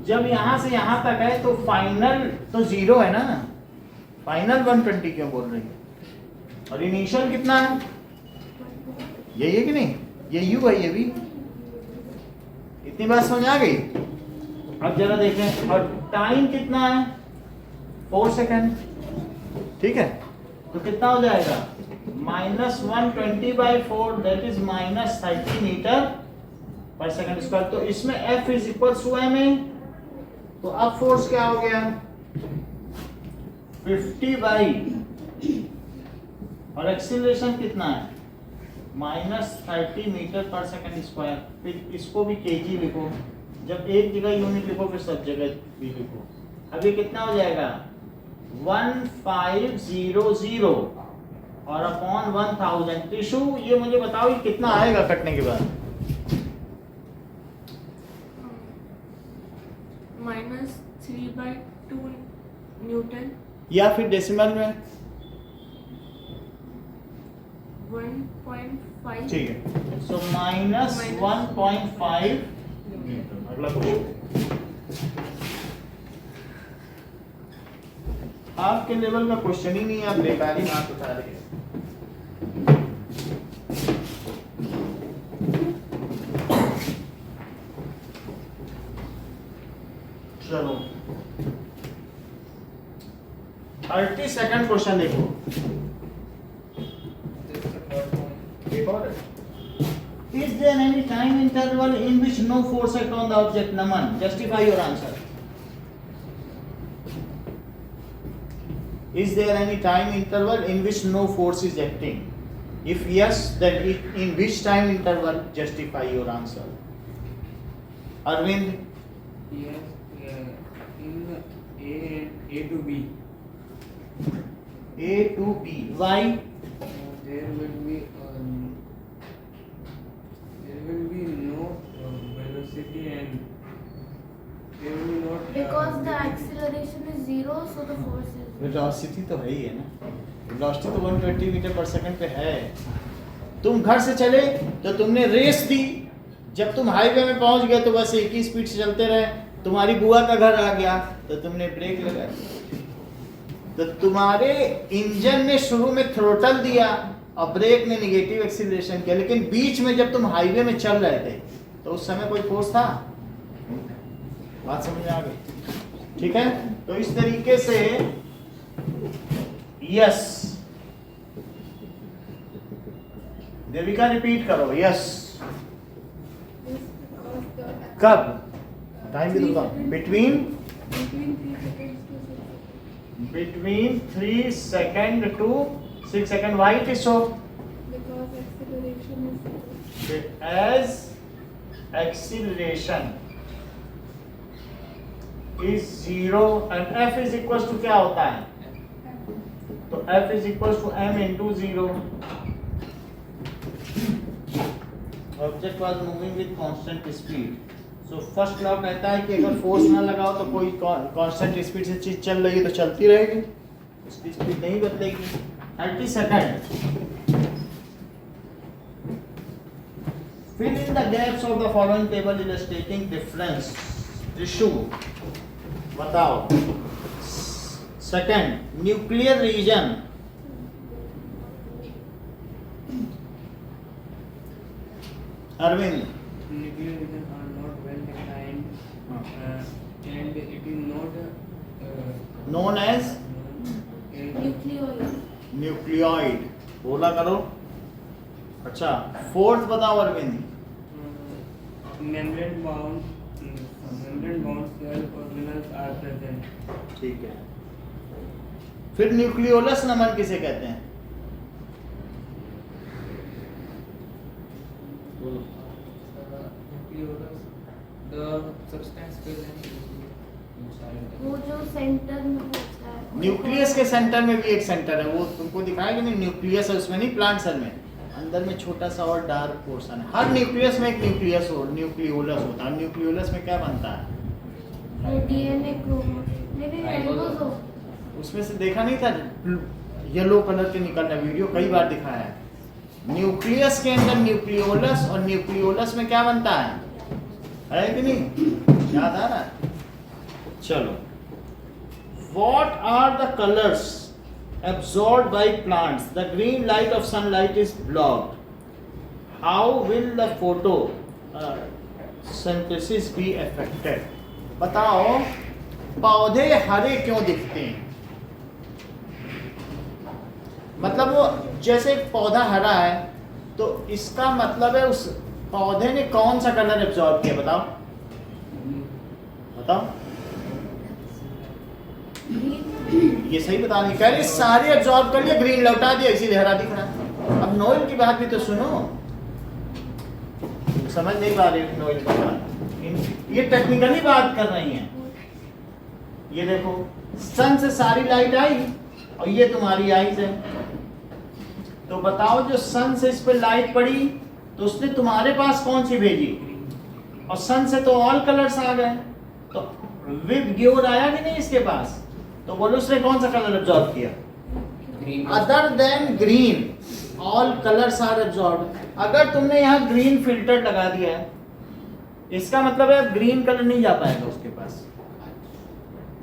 जब यहाँ से यहाँ तक है तो फाइनल तो 0 है ना, फाइनल 120 क्यों बोल रही है? और इनिशियल कितना है? यही है कि नहीं? ये U है, ये भी। इतनी बात समझ आ गई? अब जरा देखें, और टाइम कितना है? 4 सेकंड। ठीक है, तो कितना हो जाएगा? Minus 120 by 4, that is minus 30 metre per second square. तो इसमें F is equal to ma। तो अब फोर्स क्या हो गया? 50 बाई, और एक्सीलरेशन कितना है? Minus 30 metre per second square. फिर इसको भी केजी लिखो, जब एक जगह यूनिट लिखो फिर सब जगह भी लिखो। अब ये कितना हो जाएगा? 1500 और अपॉन 1000। टिशू ये मुझे बताओ ये कितना आएगा कटने के बाद? Minus 3/2 Newton. या फिर डेसिमल में? 1.5. ठीक है, सो माइनस 1.5 न्यूटन। अगला क्वेश्चन। आपके लेवल का क्वेश्चन ही नहीं है, आप बेकार ही मार्क्स उठा रहे हैं। चलो 30 सेकंड क्वेश्चन देखो। this is the third one. एक और है। Is there any time interval in which no force act on the object? Naman, justify your answer. Is there any time interval in which no force is acting? If yes, then in which time interval? Justify your answer. Arvind, Yes, in A to B, A to B. Why? there will be Because the acceleration is 0, so the force is 0. Velocity तो है ही है ना, velocity तो 120 metre per second पे है। तुम घर से चले तो तुमने रेस दी, जब तुम हाईवे में पहुंच गए तो बस एक ही स्पीड से चलते रहे। तुम्हारी बुआ का घर आ गया तो तुमने ब्रेक लगा, तो तुम्हारे इंजन ने शुरू में थ्रोटल दिया और ब्रेक ने निगेटिव एक्सीलरेशन किया, लेकिन बीच में जब तुम हाईवे में चल रहे थे तो उस समय कोई फोर्स था? बात समझ में आ गई? ठीक है, तो इस तरीके से यस, देविका रिपीट करो, यस। कब टाइम भी दूंगा, between 3 second to 6 second. Why it is so? Because acceleration is 0. As acceleration is 0 and f is equals to क्या होता है? तो f is equals to m into 0. Object was moving with constant speed. So first law कहता है कि अगर force ना लगाओ तो कोई कांस्टेंट स्पीड से चीज चल रही है तो चलती रहेगी, उसकी स्पीड नहीं बदलेगी। 30 second. Fill in the gaps of the following table illustrating difference issue. बताओ। Second, nuclear region. Arvind. Nuclear regions are not well defined, and it is not known as Nucleoid. Nucleoid. बोला करो। अच्छा, फोर्थ बताओ Arvind. membrane bound cell organelles are present. ठीक है, फिर nucleolus नमन किसे कहते हैं? बोलो। Nucleolus, the substance present inside. वो जो सेंटर में होता है। न्यूक्लियस के सेंटर में भी एक सेंटर है, वो तुमको दिखाया कि नहीं? न्यूक्लियस है उसमें, नहीं प्लांट सेल में, अंदर में छोटा सा और डार्क पोर्शन है। हर न्यूक्लियस में एक न्यूक्लियोलस होता है। न्यूक्लियोलस में क्या बनता है? वो डीएनए क्रोमोसोम। उसमें से देखा नहीं था येलो कलर के निकलना, वीडियो कई बार दिखाया है। न्यूक्लियस के अंदर न्यूक्लियोलस, और न्यूक्लियोलस में क्या बनता है कि नहीं? याद आ रहा है? चलो, what are the colors absorbed by plants? The green light of sunlight is blocked. How will the photo synthesis be affected? बताओ, पौधे हरे क्यों दिखते हैं? मतलब वो जैसे एक पौधा हरा है तो इसका मतलब है उस पौधे ने कौन सा कलर एब्जॉर्ब किया? बताओ बताओ। ये सही बता नहीं, कह रही सारे एब्जॉर्ब कर लिया, ग्रीन लौटा दिया, इसीलिए हरा दिख रहा है। अब नोएल की बात भी तो सुनो, समझ नहीं पा रही नोएल की बात, ये टेक्निकली बात कर रही हैं। ये देखो, सन से सारी लाइट आई और ये तुम्हारी आईज है, तो बताओ जो सन से इस पे लाइट पड़ी तो उसने तुम्हारे पास कौन सी भेजी? और सन से तो ऑल कलर्स आ गए, तो विद ग्योर आया कि नहीं इसके पास? तो बोलो उसने कौन सा कलर एब्जॉर्ब किया? Other than green, all colours are absorb. अगर तुमने यहाँ ग्रीन फिल्टर लगा दिया है, इसका मतलब है ग्रीन कलर नहीं जा पाएगा उसके पास।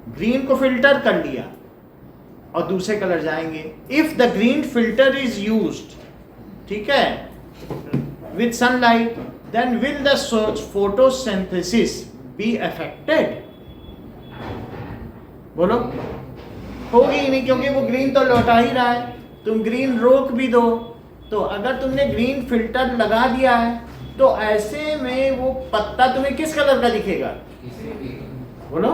ग्रीन को फिल्टर कर लिया और दूसरे कलर जाएंगे। If the green filter is used, ठीक है, with sunlight, then will the photosynthesis be affected? बोलो, होगी ही नहीं, क्योंकि वो ग्रीन तो लौटा ही रहा है। तुम ग्रीन रोक भी दो, तो अगर तुमने ग्रीन फिल्टर लगा दिया है तो ऐसे में वो पत्ता तुम्हें किस कलर का दिखेगा? बोलो,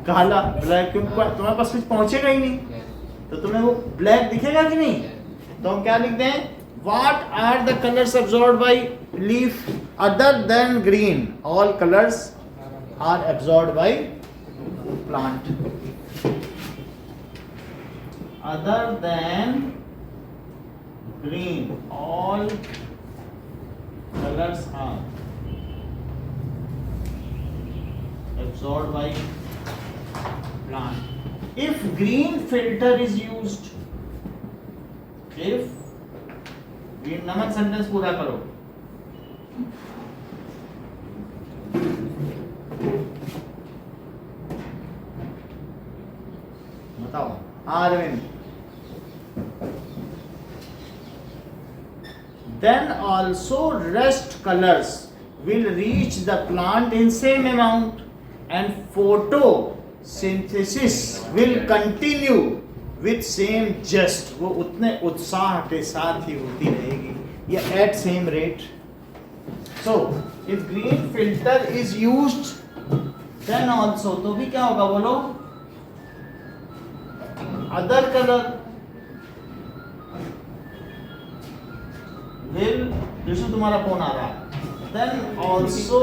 काला, ब्लैक, क्योंकि तुम्हारे पास कुछ पहुंचेगा ही नहीं, तो तुम्हें वो ब्लैक दिखेगा कि नहीं? तो हम क्या लिखते हैं? What are the colors absorbed by leaf other than green? All colors are absorbed by plant. Other than green, all colors are absorbed by plant. If green filter is used, if green, नमक sentence पूरा करो. बताओ Arvind. Then also rest colors will reach the plant in same amount and photosynthesis will continue with same zest. वो उतने उत्साह के साथ ही होती रहेगी या at same rate. So if green filter is used, then also तो भी क्या होगा बोलो? Other color will, जैसे तुम्हारा फोन आ रहा है, then also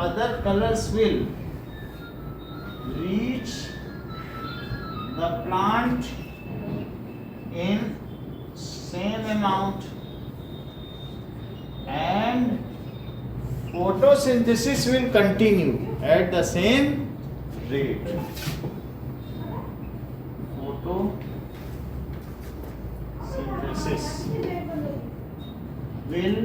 other colors will reach the plant in same amount and photosynthesis will continue at the same rate. Photosynthesis will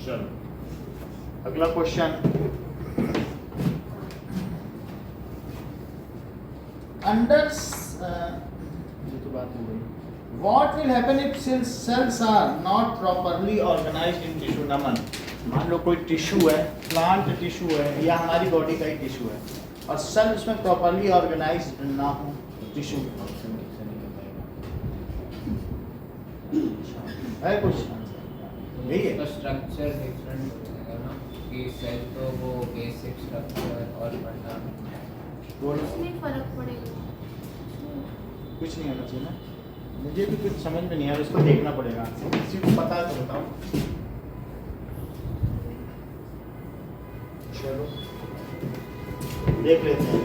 चलो अगला क्वेश्चन. अंडर ये तो बात हो गई. What will happen if cells are not properly organized in tissue? नमन, मान लो कोई tissue है, प्लांट टिश्यू है या हमारी बॉडी का ही टिश्यू है और सेल उसमें प्रॉपरली ऑर्गेनाइज ना हो टिश्यू है कुछ यही है. तो स्ट्रक्चर डिफरेंट हो जाएगा ना कि सेल तो वो बेसिक स्ट्रक्चर और फंडामेंटल बोलो उसमें फर्क पड़ेगा. कुछ नहीं होना चाहिए ना. मुझे भी कुछ समझ में नहीं आ रहा, उसको देखना पड़ेगा. किसी को पता है तो बताओ. चलो देख लेते हैं.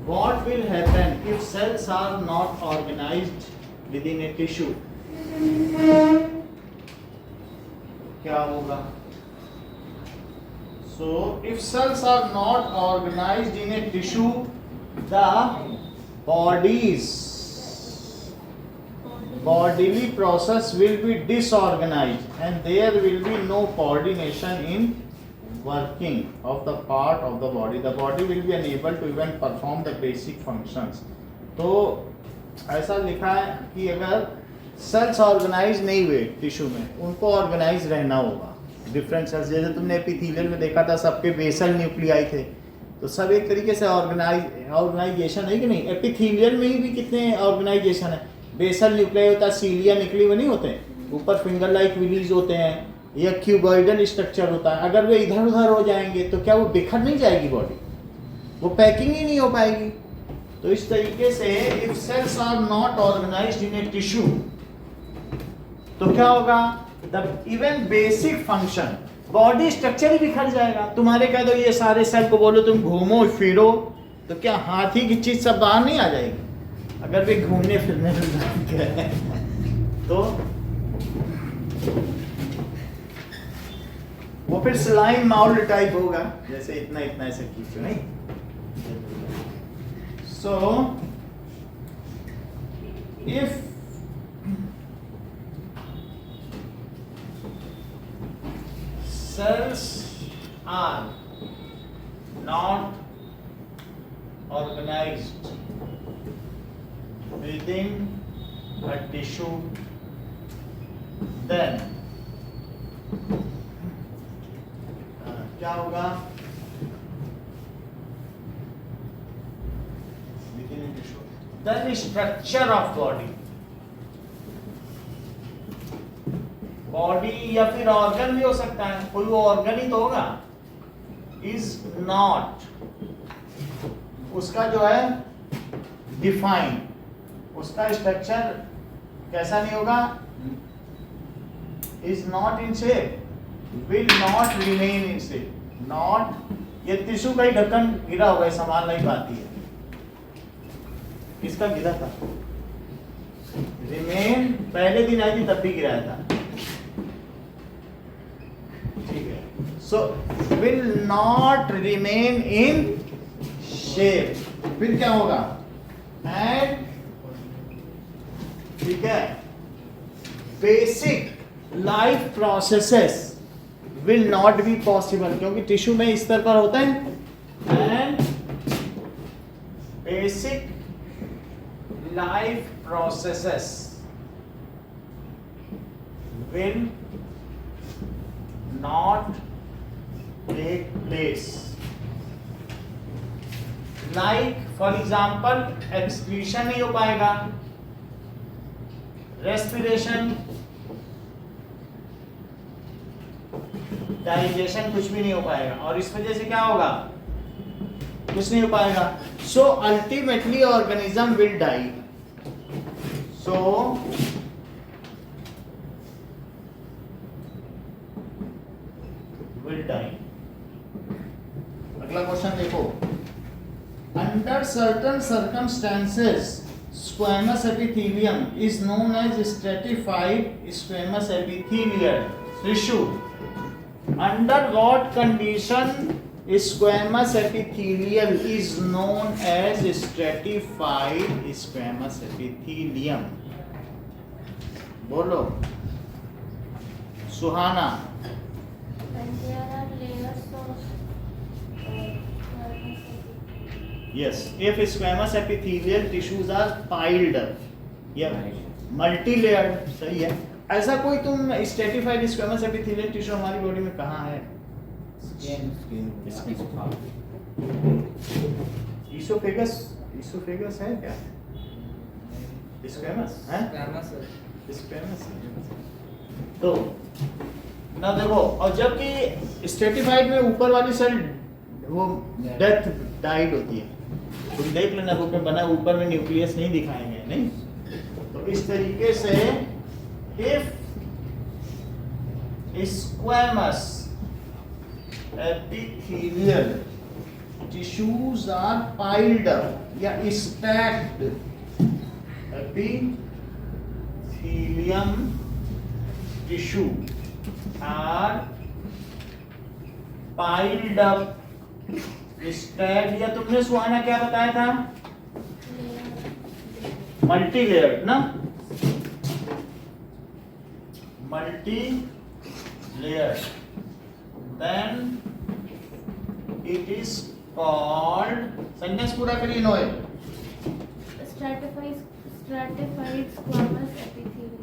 What will happen if cells are not organized within a tissue? क्या होगा? So if cells are not organized in a tissue, the bodily process will be disorganized and there will be no coordination in working of the part of the body. The body will be unable to even perform the basic functions. तो ऐसा लिखा है कि अगर sales organise नहीं हुए tissue में, उनको ऑर्गेनाइज रहना होगा. डिफरेंट सेल्स जैसे तुमने एपिथेलियल में देखा था, सबके बेसल न्यूक्लियाई थे, तो सब एक तरीके से ऑर्गेनाइजेशन है कि नहीं. एपिथेलियल में भी कितने ऑर्गेनाइजेशन है. बेसल न्यूक्लियाई होता है, सीलिया निकले हुए नहीं होते, ऊपर फिंगर लाइक विलीज होते हैं या क्यूबॉइडल स्ट्रक्चर होता है. अगर वे इधर उधर हो जाएंगे तो क्या वो बिखर नहीं जाएगी बॉडी, वो पैकिंग ही नहीं हो पाएगी. तो इस तरीके से if cells are not organised in a tissue तो क्या होगा, the even basic function, body structure ही बिखर जाएगा. तुम्हारे कह दो ये सारे सेल को बोलो तुम घूमो फिरो, तो क्या हाथी की चीज सब बाहर नहीं आ जाएगी अगर वे घूमने फिरने में तो वो फिर स्लाइम माउल टाइप होगा, जैसे इतना इतना ऐसे खींचो नहीं. So if cells are not organized within a tissue, then क्या होगा, within a tissue, then structure of body, body या फिर ऑर्गन भी हो सकता है, कोई वो ऑर्गन ही तो होगा, इज नॉट, उसका जो है डिफाइन, उसका स्ट्रक्चर कैसा नहीं होगा, is not in shape, will not remain in shape, not, ये टिश्यू का ही ढक्कन गिरा होगा, संभाल नहीं पाती है, किसका गिरा था, रिमेन पहले दिन आई थी तब भी गिराया था, ठीक है, so will not remain in shape, फिर क्या होगा, एंड ठीक है, basic life processes will not be possible, क्योंकि टिश्यू में इस तरह पर होता है, and basic life processes will not take place, like for example excretion नहीं हो पाएगा, respiration, डाइजेशन कुछ भी नहीं हो पाएगा, और इस वजह से क्या होगा, कुछ नहीं हो पाएगा, so ultimately organism will die, so will die. अगला क्वेश्चन देखो, under certain circumstances squamous epithelium is known as stratified squamous epithelial tissue. Under what condition squamous epithelial is known as stratified squamous epithelium? बोलो सुहाना। When there are layers of Yes, if squamous epithelial tissues are piled up, या multi-layered, सही है। ऐसा कोई तुम stratified squamous epithelial tissue हमारी body में कहाँ है? Esophagus है क्या? Squamous है? Squamous है। तो ना देखो, और जबकि स्ट्रेटिफाइड में ऊपर वाली सेल वो डेथ डाइड होती है, तुम देख लेना बुक में बना, ऊपर में न्यूक्लियस नहीं दिखाएंगे, नहीं, तो इस तरीके से if squamous epithelial tissues are piled up या stacked, epithelium tissue are piled up stacked, या तुमने सुहाना क्या बताया था, मल्टी लेयर्ड ना, multi layered, then it is called, sentence पूरा करिए नोए, stratified squamous epithelium.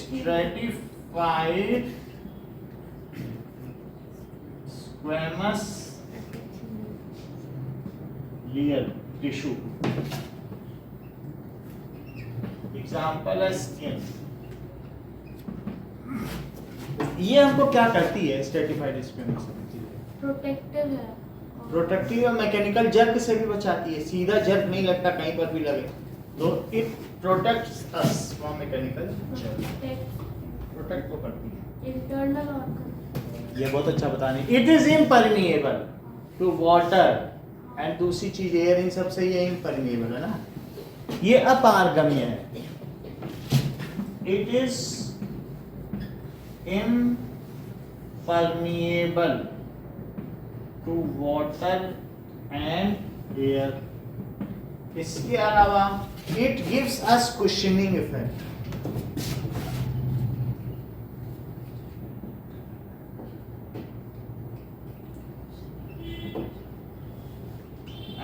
stratified squamous layer tissue, example है skin। ये हमको क्या करती है स्ट्रेटिफाइड स्क्वैमस epithelium? Protective है। प्रोटेक्टिव और मैकेनिकल जर्क से भी बचाती है, सीधा जर्क नहीं लगता कहीं पर भी लगे, तो it protects us from mechanical jerk, protect को करती है। Internal organ। ये बहुत अच्छा बताने, it is impermeable to water, and दूसरी चीज एयर, इन सब से ये इम्परमिएबल है ना, ये अपारगम्य है, it is impermeable to water and air. इसके अलावा it gives us cushioning effect,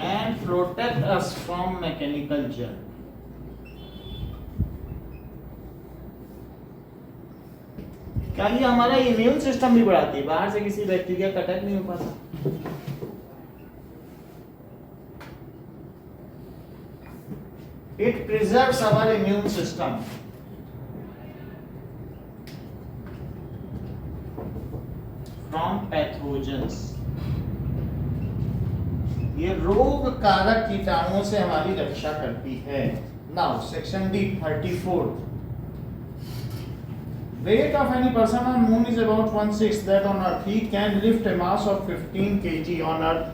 and protect us from mechanical jerk. क्या ये हमारा इम्यून सिस्टम भी बढ़ाती है, बाहर से किसी बैक्टीरिया का अटैक नहीं हो पाता। It preserves our immune system from pathogens. ये रोग कारक कीटाणुओं से हमारी रक्षा करती है। Now section D 34। Weight of any person on moon is about 1/6 that on earth. He can lift a mass of 15 kg on earth.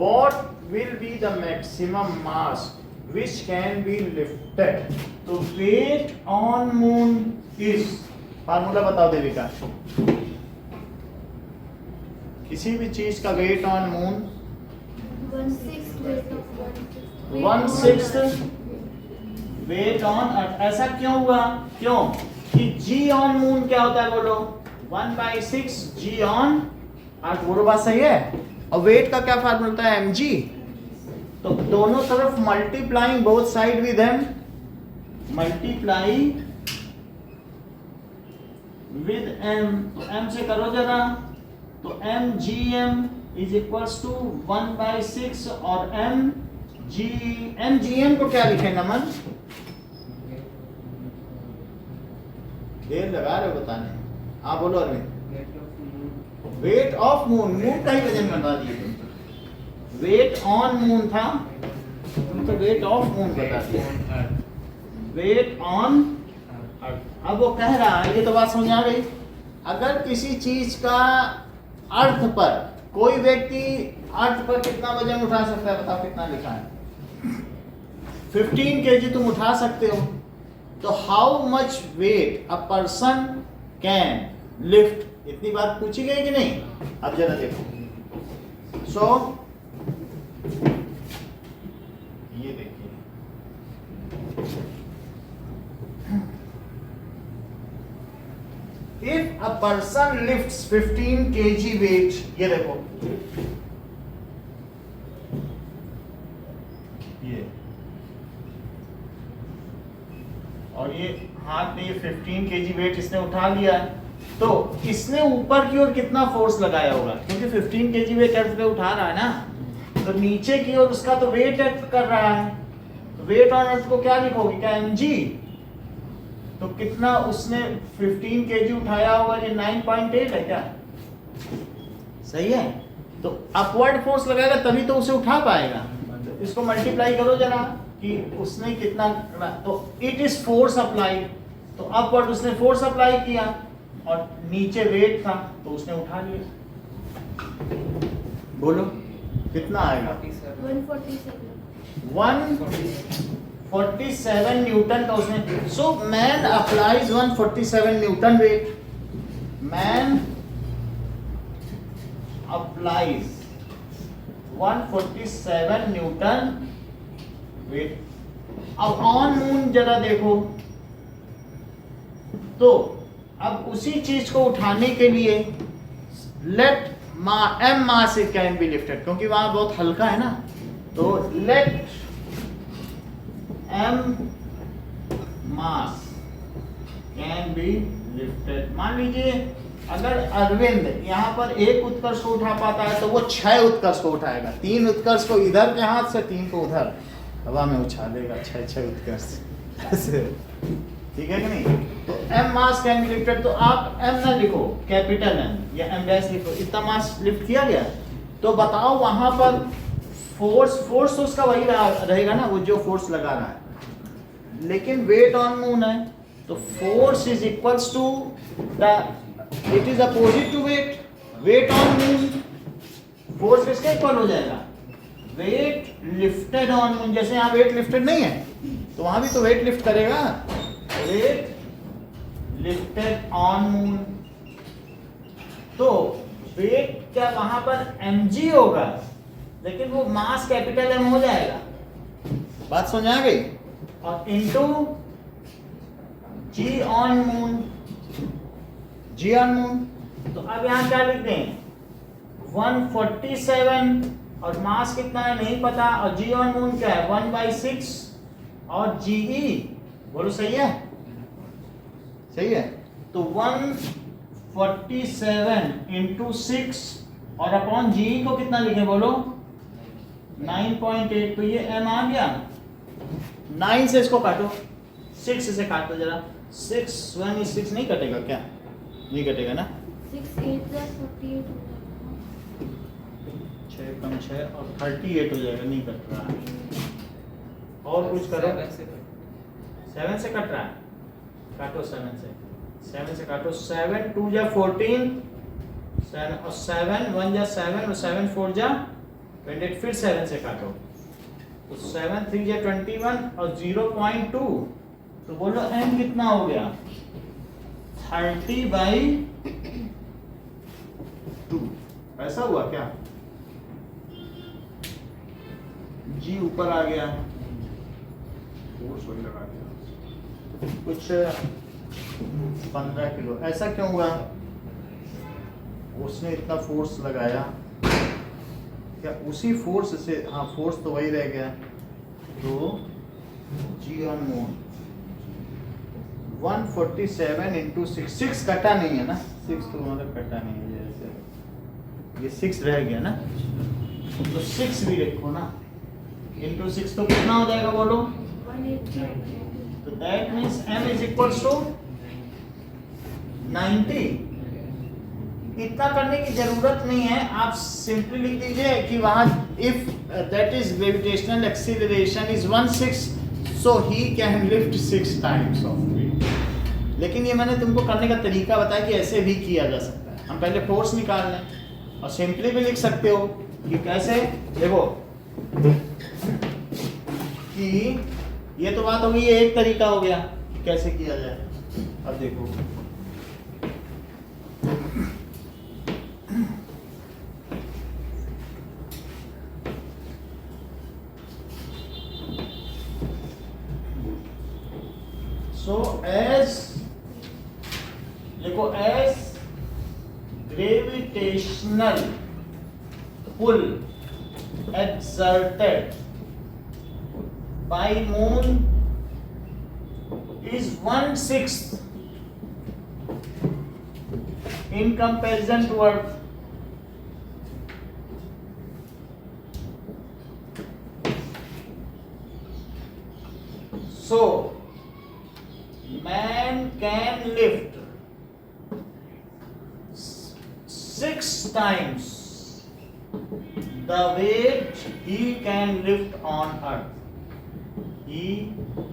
What will be the maximum mass which can be lifted? तो weight on moon is, formula बताओ देविका। किसी भी चीज का weight on moon 1/6 weight of 1/6 weight on earth। ऐसा क्यों हुआ? क्यों कि g on moon क्या होता है बोलो? 1/6 g on earth। बोलो बात सही है। और वेट का क्या फार्मूला होता है? mg। तो दोनों तरफ multiplying both side with m, multiply with m। तो m से करो जरा, तो mgm इज इक्वल्स टू 1/6 और mgm को क्या लिखे नमन? देर लगा रहे हो बताने। हाँ बोलो Arvind. Weight of moon, moon का ही वजन बता दिए तुम। वेट ऑन मून था, तुम तो वेट ऑफ मून बता दिए। Weight on earth. अब वो कह रहा है, ये तो बात समझ आ गई। अगर किसी चीज का अर्थ पर, कोई व्यक्ति अर्थ पर कितना वजन उठा सकता है? बताओ कितना लिखा है? 15 kg तुम उठा सकते हो। तो how much weight a person can lift, इतनी बात पूछी गई कि नहीं? अब जरा देखो। ये देखिए, if a person lifts 15 kg weight, ये देखो, ये और ये हाथ में ये 15 kg वेट इसने उठा लिया है, तो इसने ऊपर की ओर कितना फोर्स लगाया होगा? क्योंकि 15 kg वेट अर्थ पे उठा रहा है ना, तो नीचे की ओर उसका तो वेट एक्ट कर रहा है। वेट ऑन अर्थ को क्या लिखोगे? क्या mg? तो कितना उसने 15 kg उठाया होगा? ये 9.8 है क्या? सही है। तो अपवर्ड फोर्स लगाएगा तभी तो उसे उठा पाएगा। तो इसको मल्टीप्लाई करो जरा कि उसने कितना, तो इट इज फोर्स अप्लाइड। तो अपवर्ड उसने फोर्स अप्लाई किया और नीचे वेट था तो उसने उठा लिया। बोलो कितना आएगा? 147 न्यूटन का उसने। So man applies 147 Newton wait. Man applies 147 Newton wait. अब ऑन मून जरा देखो, तो अब उसी चीज को उठाने के लिए let m mass it can be lifted, क्योंकि वहां बहुत हल्का है ना, तो let m mass can be lifted. मान लीजिए अगर अरविंद यहाँ पर एक उत्कर्ष को उठा पाता है तो वो 6 उत्कर्ष को उठाएगा। 3 उत्कर्ष को इधर के हाथ से, 3 को उधर हवा में उछालेगा, 6 उत्कर्ष। ठीक है कि नहीं? तो m mass can be lifted, तो आप m ना लिखो, कैपिटल M या m डैश लिखो। इतना मास लिफ्ट किया गया, तो बताओ वहां पर फोर्स तो उसका वही रहेगा ना, वो जो फोर्स लगा रहा है, लेकिन वेट ऑन मून है, तो force is equals to the, it is opposite to weight. Weight on moon force किसके इक्वल हो जाएगा? Weight lifted on moon. जैसे यहाँ वेट लिफ्टेड नहीं है, तो वहां भी तो वेट लिफ्ट करेगा। वेट लिफ्टेड ऑन मून, तो वेट क्या वहां पर mg होगा, लेकिन वो मास कैपिटल M हो जाएगा। बात समझ आ गई? और into g on moon, g on moon. तो अब यहां क्या लिखते हैं? 147 और मास कितना है नहीं पता, और g ऑन मून क्या है? 1/6 और ge। बोलो सही है? सही है। तो 147 इंटू 6 और अपॉन जी को कितना लिखे बोलो? 9.8। तो ये m आ गया। 9 से इसको काटो, 6 से काटो जरा। 6 1 is 6 नहीं कटेगा क्या? नहीं कटेगा ना? 6 8 + 48 हो 6 कम 6 और 38 हो जाएगा, नहीं कट रहा है। और कुछ करो। 7 से कट रहा है, काटो 7 से काटो। 7 2 जा 14, 7 और 7 1 जा 7 और 7 4 जा 28, फिर 7 से काटो तो 7 3 जा 21 और 0.2, तो बोलो n कितना हो गया 30/2। ऐसा हुआ क्या? जी ऊपर आ गया, फोर्स वही लगा दिया। कुछ 15 किलो। ऐसा क्यों हुआ? उसने इतना फोर्स लगाया, क्या उसी फोर्स से? हाँ, फोर्स तो वही रह गया। तो जी ऑन मोन 147 इंटू 6 कटा नहीं है ना, 6 तो मतलब कटा नहीं है, जैसे ये 6 रह गया ना, तो 6 भी रखो ना, इंटू 6 तो कितना हो जाएगा बोलो? 180. तो that means m is equal to 90। इतना करने की जरूरत नहीं है, आप सिंपली लिख दीजिए कि वहां if that is gravitational acceleration is 1/6 so he can lift 6 times of weight. लेकिन ये मैंने तुमको करने का तरीका बताया कि ऐसे भी किया जा सकता है। हम पहले फोर्स निकाल लें और सिंपली भी लिख सकते हो कि कैसे। देखो कि ये तो बात हो गई, ये एक तरीका हो गया कि कैसे किया जाए। अब देखो so as देखो as gravitational pull exerted by moon is 1/6 in comparison to earth, so man can lift 6 times the weight he can lift on earth. He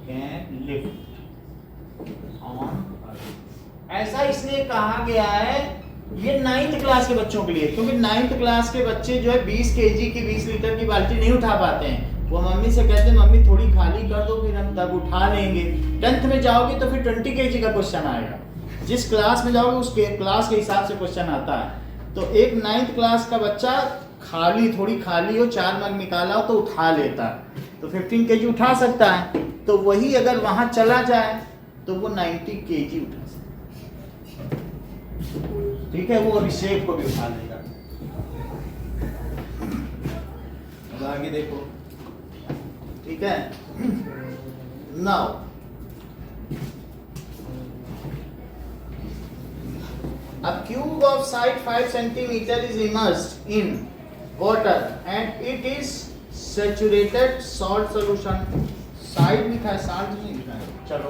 can lift on earth. ऐसा इसलिए कहा गया है, ये 9th क्लास के बच्चों के लिए, क्योंकि 9th क्लास के बच्चे जो है 20 kg की 20 लीटर की बाल्टी नहीं उठा पाते हैं। वो मम्मी से कहते हैं मम्मी थोड़ी खाली कर दो, फिर हम तब उठा लेंगे। 10th में जाओगे तो फिर 20 kg का क्वेश्चन आएगा, जिस क्लास में जाओगे उस क्लास के हिसाब से क्वेश्चन आता है। तो एक 9th क्लास का बच्चा खाली, थोड़ी खाली हो, 4 मग निकाला हो तो उठा लेता है, तो 15 kg उठा सकता है। तो वही अगर वहां चला जाए तो वो 90 kg उठा सकता है। ठीक है, वो अभिषेक को भी उठा लेगा। अब आगे देखो, ठीक है। Now a cube of side 5 centimeter is immersed in water and it is saturated salt solution. Side लिखा है, साल्ट नहीं लिखा है। चलो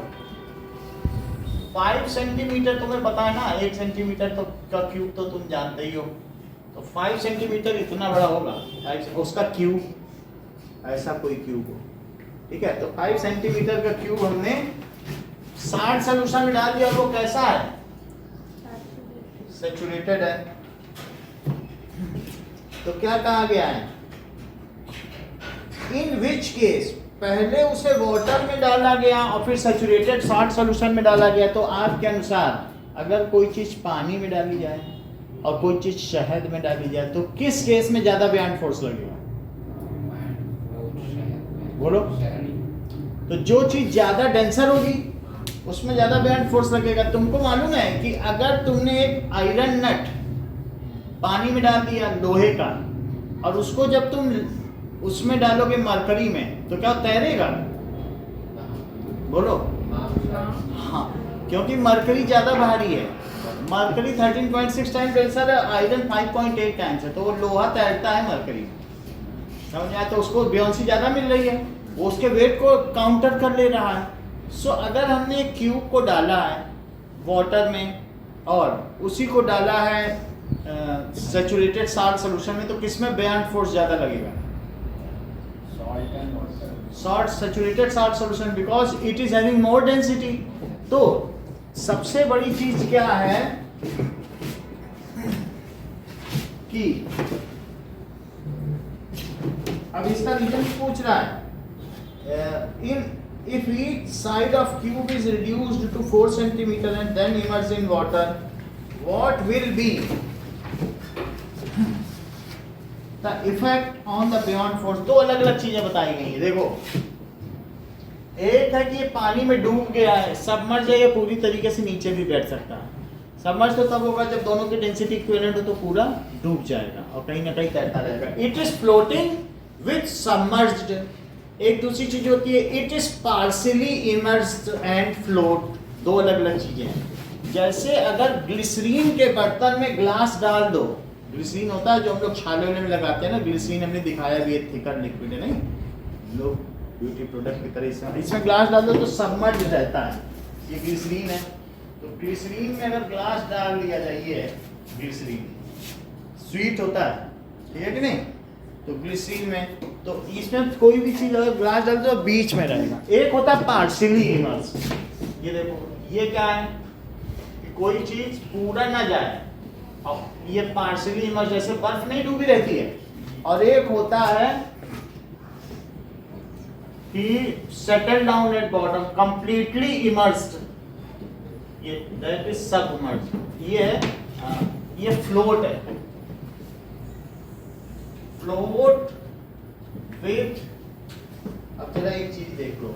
5 सेंटीमीटर तुम्हें पता है ना, 1 सेंटीमीटर तो का क्यूब तो तुम जानते ही हो, तो 5 सेंटीमीटर इतना बड़ा होगा, उसका क्यूब ऐसा कोई क्यूब हो, ठीक है। तो 5 सेंटीमीटर का क्यूब हमने साल्ट सॉल्यूशन में डाल दिया, और वो कैसा है? सैचुरेटेड है। तो क्या कहा गया है? इन विच केस, पहले उसे वाटर में डाला गया और फिर सैचुरेटेड साल्ट सॉल्यूशन में डाला गया। तो आपके अनुसार अगर कोई चीज पानी में डाली जाए और कोई चीज शहद में डाली जाए तो किस केस में ज्यादा बयान फोर्स लगेगा? बोलो। तो जो चीज ज्यादा डेंसर होगी उसमें ज्यादा बयान फोर्स लगेगा। तुमको मालूम है कि अगर तुमने एक आयरन नट पानी में डाल दिया लोहे का, और उसको जब तुम उसमें डालोगे मरकरी में, तो क्या तैरेगा? बोलो। हाँ, क्योंकि मरकरी ज्यादा भारी है। मरकरी 13.6 टाइम डेंसर है, आयरन 5.8 टाइम्स है, तो वो लोहा तैरता है मरकरी, समझ आया? तो उसको ब्योंसी ज्यादा मिल रही है, वो उसके वेट को काउंटर कर ले रहा है। सो अगर हमने क्यूब को डाला है वाटर में और उसी को डाला है सैचुरेटेड साल्ट सोल्यूशन में, तो किसमें बेयरंट फोर्स ज़्यादा लगेगा? Salt and water. Salt, saturated salt solution, because it is having more density. तो सबसे बड़ी चीज क्या है कि अब इसका रीजन पूछ रहा है, इन if each side of cube is reduced to 4 centimeter and then immersed in water, what will be the effect on the beyond force? दो अलग अलग चीजें बताई गई हैं। देखो, एक है कि ये पानी में डूब गया है, सबमर्ज है, ये पूरी तरीके से नीचे भी बैठ सकता है। सबमर्ज तो तब होगा जब दोनों की डेंसिटी इक्विवेलेंट हो, तो पूरा डूब जाएगा और कहीं ना कहीं तैरता रहेगा। It is floating with submerged. एक दूसरी चीज होती है it is partially immersed and float, दो अलग अलग चीजें हैं। जैसे अगर ग्लिसरीन के बर्तन में ग्लास डाल दो, ग्लिसरीन होता है जो हम लोग छाले वाले में लगाते हैं ना, ग्लिसरीन हमने दिखाया भी है, थिकर लिक्विड है, नहीं लोग ब्यूटी प्रोडक्ट की तरह इसमें ग्लास डाल दो तो सबमर्ज रहता है, ये ग्लिसरीन है। तो ग्लिसरीन में अगर ग्लास डाल दिया जाए, ये ग्लिसरीन स्वीट होता है, ठीक है कि नहीं, तो ग्लिसरीन में तो इसमें कोई भी चीज अगर ग्लास डाल दो तो बीच में रहेगा। एक होता है पार्शियली इमर्स, ये देखो ये क्या है कि कोई चीज पूरा ना जाए, और ये पार्शियली इमर्स जैसे बर्फ नहीं डूबी रहती है। और एक होता है कि settle down at bottom, completely immersed, ये दैट इज सबमर्ज्ड। ये फ्लोट है, फ्लोट विथ। अब जरा एक चीज देख लो,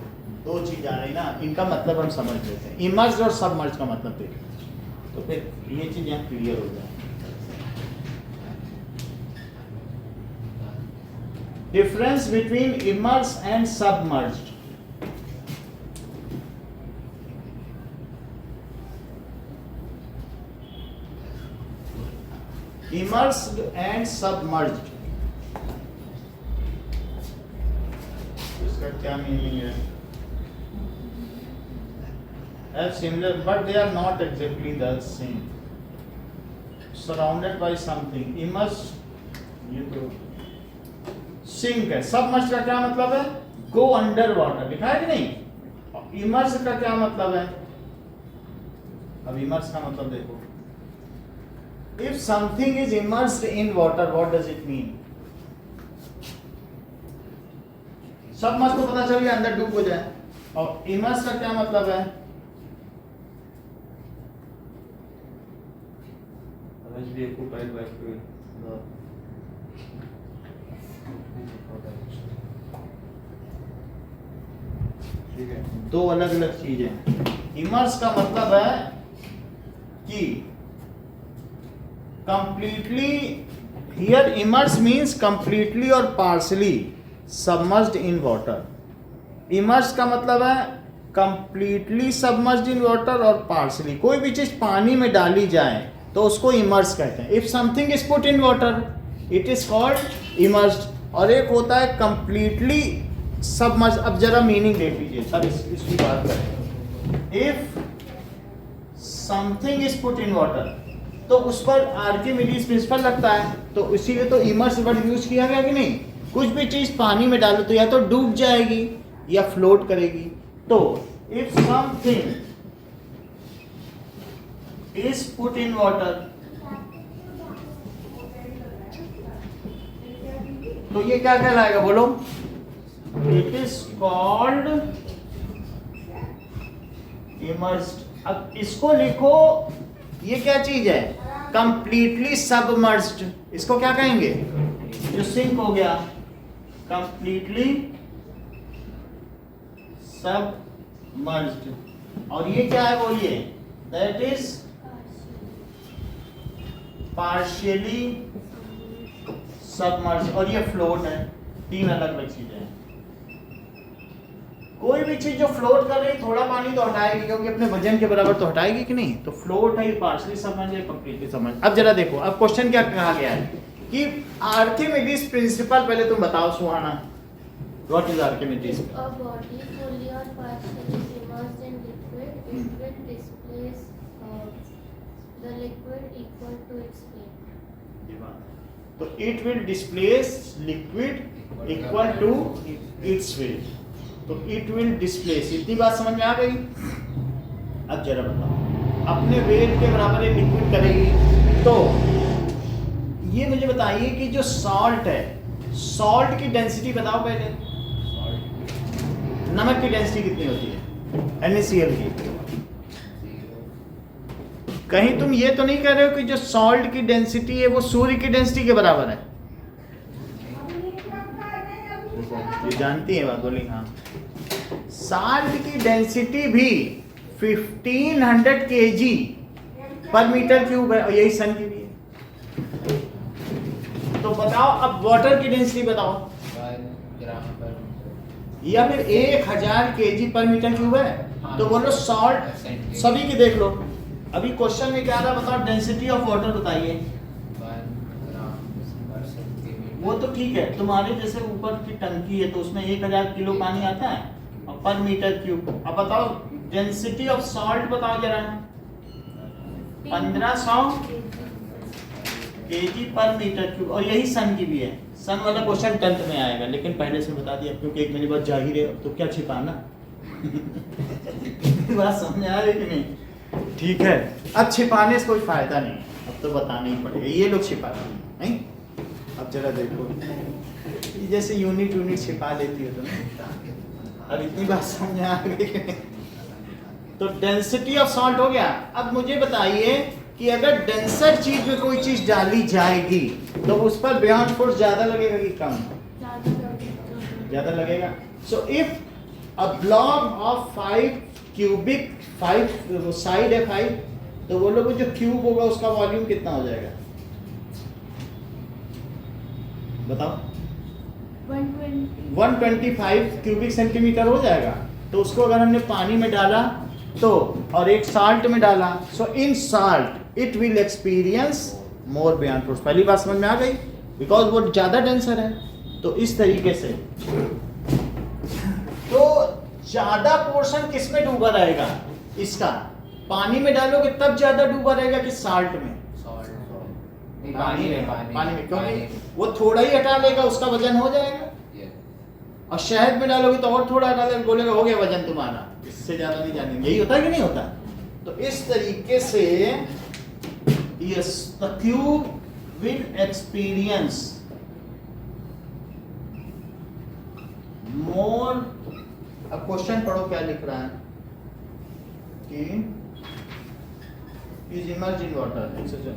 दो चीज आ रही ना, इनका मतलब हम समझ लेते हैं। इमर्ज्ड और सबमर्ज्ड का मतलब देख लो, तो फिर ये चीज यहाँ क्लियर हो जाए। Difference between immersed and submerged. Immersed and submerged. इसका क्या मीनिंग है? As similar, but they are not exactly the same. Surrounded by something. Immersed, ये तो सिंक है। सबमर्ज का क्या मतलब है? गो अंडर वाटर, लिखा है कि नहीं? इमर्स का क्या मतलब है? अब इमर्स का मतलब देखो, if something is immersed in water, what does it mean? Submerge को पता चल गया अंदर डूब हो जाए, और इमर्स का क्या मतलब है? ठीक है, दो अलग अलग चीजें। इमर्स का मतलब है कि completely, here immerse means completely और partially submerged in water. Immerse का मतलब है कंप्लीटली सबमर्ज्ड इन वाटर और पार्शियली। कोई भी चीज पानी में डाली जाए तो उसको इमर्स कहते हैं। If something is put in water it is called immersed. और एक होता है कंप्लीटली सबमर्ज। अब जरा मीनिंग देख लीजिए सर, इसकी बात करें। If something is put in water, तो उस पर आर्किमिडीज प्रिंसिपल लगता है, तो इसीलिए तो इमर्स वर्ड यूज किया गया कि नहीं। कुछ भी चीज पानी में डालो तो या तो डूब जाएगी या फ्लोट करेगी। तो if something is put in water, तो ये क्या कहलाएगा बोलो? It is called immersed. अब इसको लिखो, ये क्या चीज है? Completely submerged. इसको क्या कहेंगे? जो सिंक हो गया, कंप्लीटली सबमर्ज्ड। और ये क्या है बोलिए? That is partially submerged. और ये फ्लोट है। तीन अलग अलग चीजें हैं। कोई भी चीज जो फ्लोट कर रही, थोड़ा पानी तो हटाएगी, क्योंकि अपने वजन के बराबर तो हटाएगी कि नहीं। तो फ्लोट है, ये पार्शियली सबमर्ज्ड है, कंप्लीटली सबमर्ज्ड। अब जरा देखो, अब क्वेश्चन क्या कहा गया है कि आर्किमिडीज प्रिंसिपल, पहले तुम बताओ Suhana, what is Archimedes? If a body fully or partially immersed in liquid, it will displace The liquid equal to its weight. ये बात है। तो it will displace liquid equal to its weight. तो it will displace, इतनी बात समझ में आ गई। अब जरा बताओ, अपने वेट के बराबर ये लिक्विड करेगी। तो ये मुझे बताइए कि जो सॉल्ट है, सॉल्ट की डेंसिटी बताओ पहले। नमक की डेंसिटी कितनी होती है NaCl की? कहीं तुम ये तो नहीं कह रहे हो कि जो सॉल्ट की डेंसिटी है वो सूर्य की डेंसिटी के बराबर है? ये जानती है बात, बोली हाँ। सॉल्ट की डेंसिटी भी 1500 kg पर मीटर क्यूब है, और यही सन की भी है। तो बताओ अब वाटर की डेंसिटी बताओ, 1 ग्राम पर मीटर। या फिर 1000 kg पर मीटर क्यूब है। तो बोलो सॉल्ट सभी की देख लो। अभी क्वेश्चन में क्या था बताओ, डेंसिटी ऑफ वाटर बताइए। 1 ग्राम पर सेंटीमीटर। वो तो ठीक है, तुम्हारे जैसे ऊपर की टंकी है तो उसमें 1000 किलो पानी आता है और पर मीटर क्यूब। अब बताओ डेंसिटी ऑफ सॉल्ट बताओ जरा। 1500 kg पर मीटर क्यूब, और यही सन की भी है। सन वाला क्वेश्चन 10th में आएगा, लेकिन पहले से बता दिया क्योंकि एक महीने बाद जाहिर है, तो क्या छिपाना। बात समझ आ रही कि नहीं? ठीक है, अब छिपाने से कोई फायदा नहीं, अब तो बताना ही पड़ेगा। ये लोग छिपाते नहीं। अब जरा देखो, जैसे यूनिट छिपा लेती हो तुम। अब इतनी बात समझ आ गई कि नहीं? तो डेंसिटी ऑफ सॉल्ट हो गया। अब मुझे बताइए कि अगर डेंसर चीज में कोई चीज डाली जाएगी तो उस पर बियॉन्ड फोर्स ज्यादा लगेगा कि कम? ज्यादा लगेगा। So if a block of 5 cubic, 5 side है 5, तो वो लोग जो क्यूब होगा उसका वॉल्यूम कितना हो जाएगा बताओ? 125 क्यूबिक सेंटीमीटर हो जाएगा। तो उसको अगर हमने पानी में डाला तो, और एक साल्ट में डाला, so in salt it will experience more beyond force. पहली बात समझ में आ गई, बिकॉज वो ज्यादा डेंसर है। तो इस तरीके से तो ज्यादा पोर्शन किस में डूबा रहेगा इसका? पानी में डालोगे तब ज्यादा डूबा रहेगा कि साल्ट में? पानी में, क्योंकि वो थोड़ा ही हटा लेगा, उसका वजन हो जाएगा। और शहद में डालोगे तो और थोड़ा हटा लेगा, बोलेगा हो गया वजन तुम्हारा, इससे ज्यादा नहीं जानेंगे। यही होता है कि नहीं होता? तो इस तरीके से yes, the cube will experience मोर। अब क्वेश्चन पढ़ो क्या लिख रहा है कि is immersed in water, etc.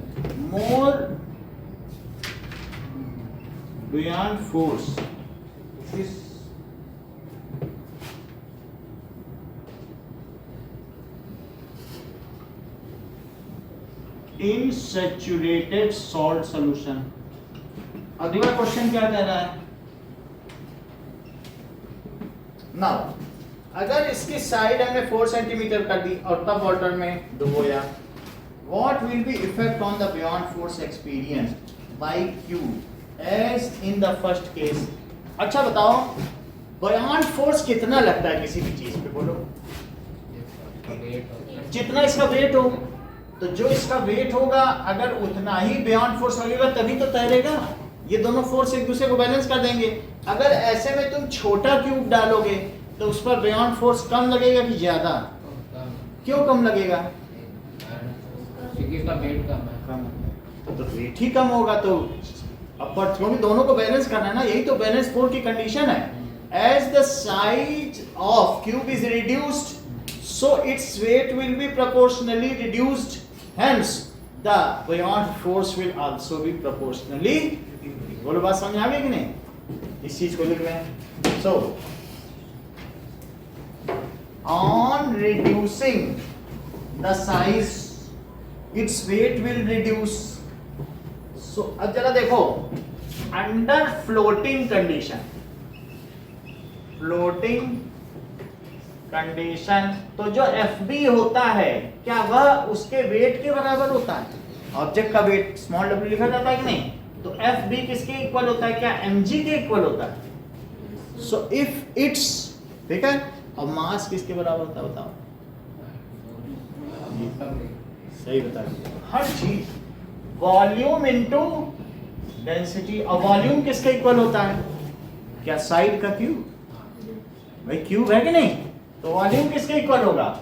More beyond force is in saturated salt solution. अगला क्वेश्चन क्या कह रहा है? नाउ अगर इसकी साइड हमने 4 सेंटीमीटर कर दी और तब वाटर में डुबोया, what will be effect on the beyond force experienced by Q as in the first case? अच्छा बताओ, beyond force कितना लगता है किसी भी चीज पे? बोलो। जितना इसका वेट हो, तो जो इसका वेट होगा अगर उतना ही beyond force लगेगा तभी तो तैरेगा। ये दोनों फोर्स एक दूसरे को बैलेंस कर देंगे। अगर ऐसे में तुम छोटा क्यूब डालोगे तो उस पर beyond force कम लगेगा कि ज्यादा? क्यों कम लगेगा? क्योंकि इसका वेट कम है। कम, तो वेट ही कम होगा तो अपर, क्योंकि दोनों को बैलेंस करना है ना, यही तो बैलेंस फोर्स की कंडीशन है। As the size of cube is reduced so its weight will be proportionally reduced, hence the buoyant force will also be proportionally. बोलो बात समझ आ गई कि नहीं? इस चीज को लिख रहे हैं। So on reducing the size its weight will reduce. So अब जरा देखो, under floating condition, तो जो FB होता है क्या वह उसके वेट के बराबर होता है? ऑब्जेक्ट का वेट स्मॉल w लिखा जाता है कि नहीं? तो FB किसके इक्वल होता है? क्या mg के इक्वल होता है? सो इफ इट्स, ठीक है, और मास किसके बराबर होता है बताओ? सही बता दिया, हर चीज वॉल्यूम इनटू डेंसिटी। और वॉल्यूम किसका इक्वल होता है? क्या साइड का क्यूब? भाई क्यूब है कि नहीं, तो वॉल्यूम किसका इक्वल होगा?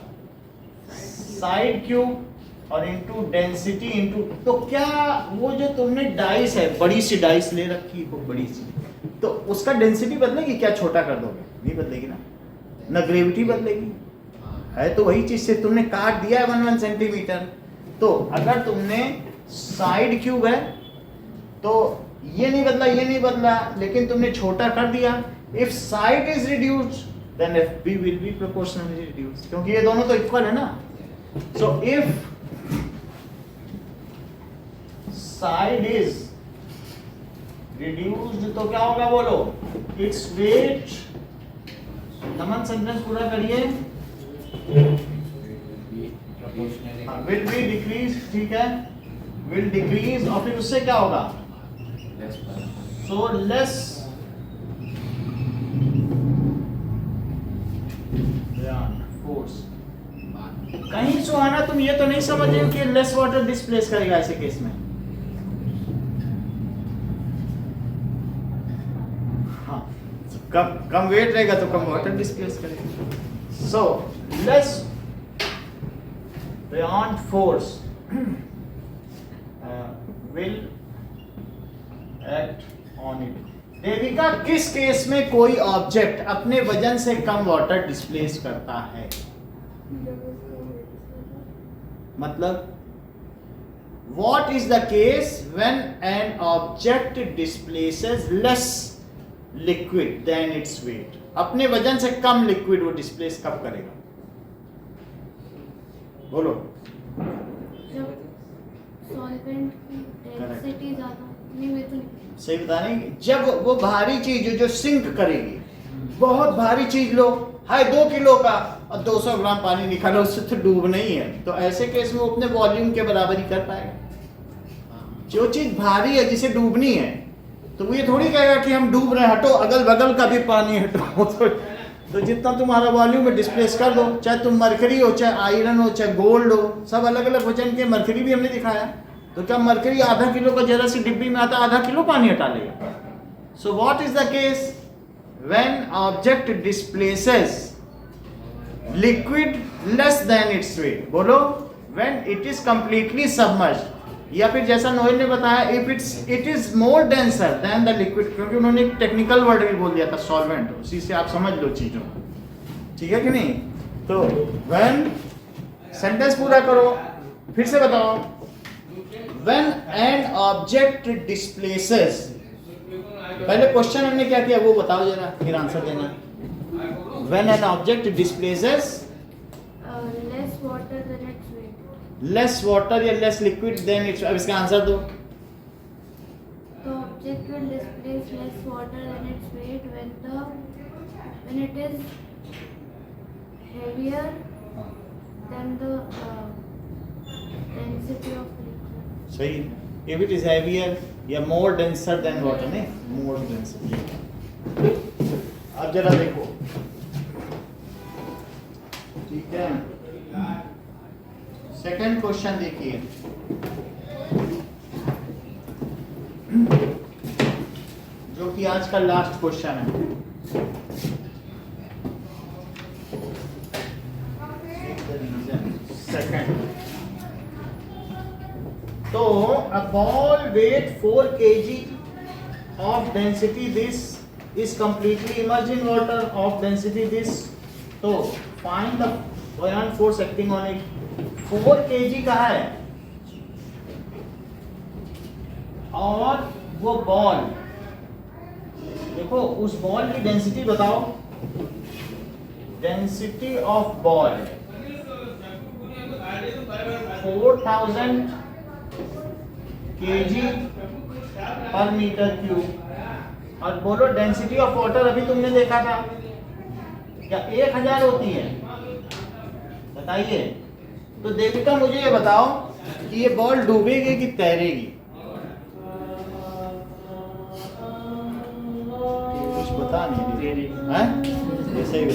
साइड क्यूब और इनटू डेंसिटी इनटू, तो क्या वो जो तुमने डाइस है, बड़ी सी डाइस ले रखी हो, बड़ी सी, तो उसका डेंसिटी बदलेगी क्या? छोटा कर दोगे? नहीं बदलेगी ना, ना ग्रेविटी बदलेगी, है तो वही चीज से तुमने काट दिया है 1 सेंटीमीटर। तो अगर तुमने साइड क्यूब है तो ये नहीं बदला, ये नहीं बदला, लेकिन तुमने छोटा कर दिया। If side is reduced then F B will be proportionally reduced, क्योंकि ये दोनों तो इक्वल है ना। So if side is reduced तो क्या होगा बोलो? इट्स वेट, नमन सेंटेंस पूरा करिए। विल बी डिक्रीज, ठीक है, विल डिक्रीज, और फिर उससे क्या होगा? So less force. कहीं सुहाना तुम ये तो नहीं समझ रहे हो कि लेस वाटर डिस्प्लेस करेगा ऐसे केस में? हाँ, कम वेट रहेगा तो कम वाटर डिस्प्लेस करेगा। So less beyond force will act on it। Devika, किस केस में कोई ऑब्जेक्ट अपने वजन से कम वाटर डिस्प्लेस करता है? मतलब what is the case when an object displaces less liquid than its weight? अपने वजन से कम लिक्विड वो डिस्प्लेस कब करेगा? बोलो। जब सॉल्वेंट की डेंसिटी ज्यादा नहीं, मैं तो नहीं। सही बता रहे हैं, जब वो भारी चीज जो सिंक करेगी, बहुत भारी चीज लो, हाय 2 किलो का और 200 ग्राम पानी निकालो, उससे तो डूबना ही है, तो ऐसे केस में वो अपने वॉल्यूम के बराबर ही कर पाएगा। जो चीज भारी है जिसे डूबनी है, तो वो ये थोड़ी कहेगा कि हम डूब रहे हैं, हटो, अगल बगल का भी पानी हटो। तो जितना तुम्हारा वॉल्यूम में डिस्प्लेस कर दो, चाहे तुम मरकरी हो, चाहे आयरन हो, चाहे गोल्ड हो, सब अलग अलग वजन के। मरकरी भी हमने दिखाया, तो क्या मरकरी आधा किलो का जरा सी डिब्बी में आता आधा किलो पानी हटा लेगा? So what is the case when object displaces liquid less than its weight? बोलो। When it is completely submerged, या फिर जैसा नोएल ने बताया, if it is more denser than the liquid, क्योंकि उन्होंने एक टेक्निकल वर्ड भी बोल दिया था, सॉल्वेंट, उसी से आप समझ लो चीजों को, ठीक है कि नहीं? तो व्हेन, सेंटेंस पूरा करो, फिर से बताओ। व्हेन एन ऑब्जेक्ट डिस्प्लेसेस, पहले क्वेश्चन हमने क्या किया वो बताओ जरा, फिर आंसर देना। When an object displaces less water than its weight. Less water या लेस लिक्विड देन इट्स, अब इसका आंसर दो। The object will displace less water than its weight when it is heavier than the density of liquid. सही, if it is heavier या more denser than water, नहीं, more denser। अब जरा देखो, ठीक है, सेकंड क्वेश्चन देखिए। जो कि आज का लास्ट क्वेश्चन है। सेकंड, तो a ball weight 4 kg of density this is completely immersed in water of density this, तो find the buoyant force acting on it। 4 kg का है और वो बॉल, देखो उस बॉल की डेंसिटी बताओ। डेंसिटी ऑफ बॉल 4000 kg पर मीटर क्यूब। और बोलो डेंसिटी ऑफ वाटर अभी तुमने देखा था क्या 1000 होती है? बताइए। तो देविका मुझे ये बताओ कि ये बॉल डूबेगी कि तैरेगी? कुछ बता नहीं रही है, जैसे ये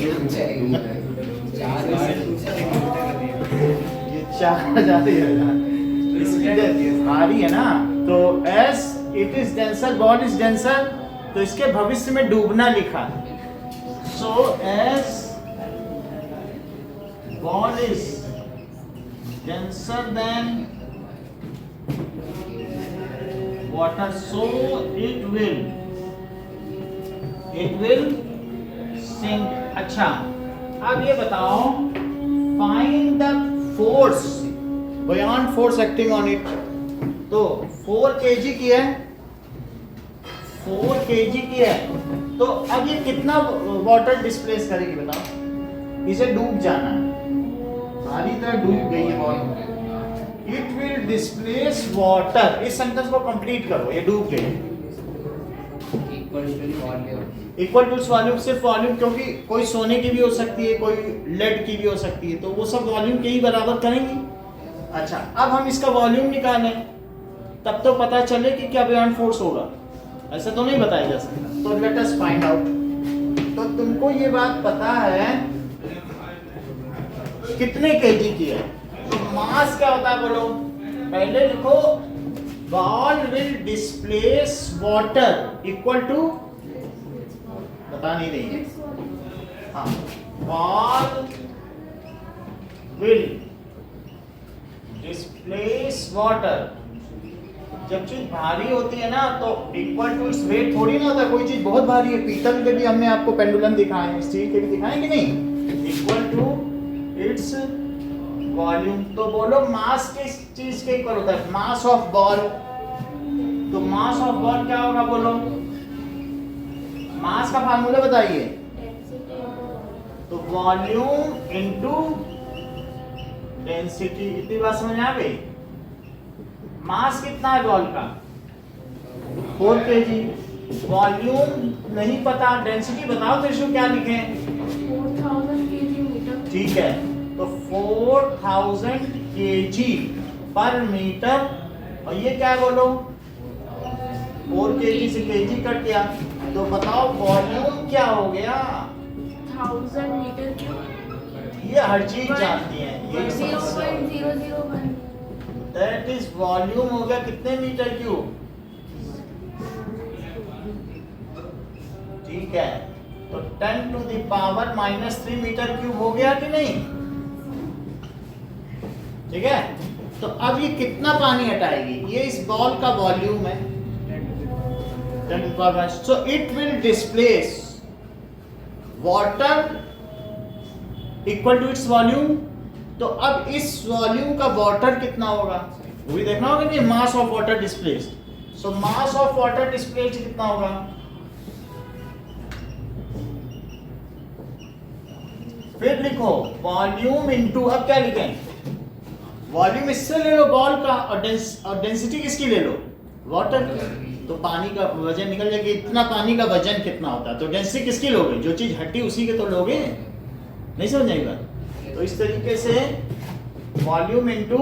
4000 भारी है ना, तो as it is denser, ball is denser, तो इसके भविष्य में डूबना लिखा है। So as ball is denser than water, so it will sink। अच्छा, अब ये बताओ, find the force, buoyant force acting on it। तो 4 kg की है, 4 kg की है, तो अब ये कितना वाटर डिस्प्लेस करेगी बताओ? इसे डूब जाना है, सारी तरह डूब गई है ball. It will displace water, इस सेंटेंस को कंप्लीट करो, ये डूब गई। Equal to volume, equal to volume, सिर्फ वॉल्यूम, क्योंकि कोई सोने की भी हो सकती है, कोई लेड की भी हो सकती है, तो वो सब वॉल्यूम के ही बराबर करेंगी। अच्छा, अब हम इसका वॉल्यूम निकालें, तब तो पता चले कि क्या बियॉन्ड फोर्स होगा, ऐसा तो नहीं बताया जा सकता। तो लेट अस फाइंड आउट। तो तुमको ये बात पता है कितने केजी की है, तो मास क्या होता है बोलो? पहले लिखो, ball will displace water equal to, बता नहीं रही है, हाँ, बॉल विल डिस्प्लेस वाटर। जब चीज भारी होती है ना, तो इक्वल टू इट्स वेट थोड़ी ना होता है। कोई चीज बहुत भारी है, पीतल के भी हमने आपको पेंडुलम दिखाए हैं, स्टील के भी दिखाए कि नहीं, इक्वल टू इट्स वॉल्यूम। तो बोलो मास किस चीज के इक्वल होता है? Mass of ball. तो मास ऑफ बॉल क्या होगा बोलो? मास का फार्मूला बताइए। तो वॉल्यूम इनटू डेंसिटी। इतनी बात समझ आ गई? मास कितना है बॉल का? 4 kg। वॉल्यूम नहीं पता, डेंसिटी बताओ तो इसको क्या लिखें? 4000 kg मीटर। ठीक है, तो 4000 kg पर मीटर। और ये क्या है बोलो? 4 kg से kg कट गया, तो बताओ वॉल्यूम क्या हो गया? 1000 मीटर क्यूब। ये हर चीज जानती हैं, ये 0.001। दैट इज वॉल्यूम हो गया कितने मीटर क्यूब? ठीक है, तो 10 to the power -3 metre cube हो गया कि नहीं? ठीक है, तो अब ये कितना पानी हटाएगी? ये इस बॉल का वॉल्यूम है 10 to the power, so it will displace water equal to its volume। तो अब इस वॉल्यूम का वाटर कितना होगा वो भी देखना होगा कि mass of water displaced. So mass of water displaced कितना होगा? फिर लिखो वॉल्यूम इनटू, अब क्या लिखें? वॉल्यूम इससे ले लो बॉल का, और डेंसिटी किसकी ले लो? वाटर की। तो पानी का वजन निकल जाएगा, इतना पानी का वजन कितना होता है। तो डेंसिटी किसकी लोगे? जो चीज हटी उसी के तो लोगे, नहीं समझ आएगा? तो इस तरीके से volume into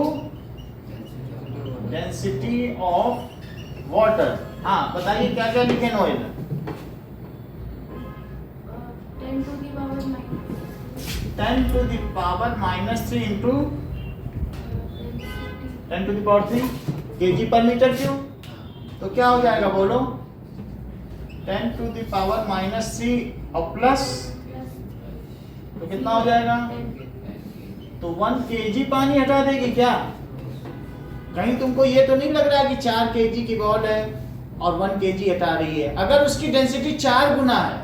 density of water. हाँ बताइए क्या क्या लिखे Noel? 10 to the power 9। 10 to the power -3 into 10 to the power 3 kg पर मीटर क्यूब। तो क्या हो जाएगा बोलो? 10 to the power -3 और प्लस, तो कितना हो जाएगा? तो 1 kg पानी हटा देगी क्या? कहीं तुमको ये तो नहीं लग रहा कि 4 kg की बॉल है और 1 kg हटा रही है? अगर उसकी डेंसिटी 4 गुना है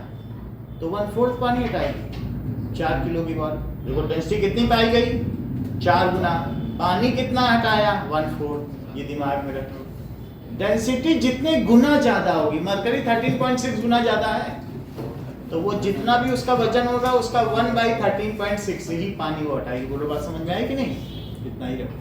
तो 1/4 पानी हटाएगी। 4 किलो की बॉल, देखो डेंसिटी कितनी पाई गई? 4 गुना। पानी कितना हटाया? 1/4। ये दिमाग में रखो, डेंसिटी जितने गुना ज्यादा होगी, मरकरी 13.6 गुना ज्यादा है, तो वो जितना भी उसका वजन होगा उसका 1/13.6 ही पानी वो हटाएगी। बोलो बात समझ में आई कि नहीं? इतना ही रखो।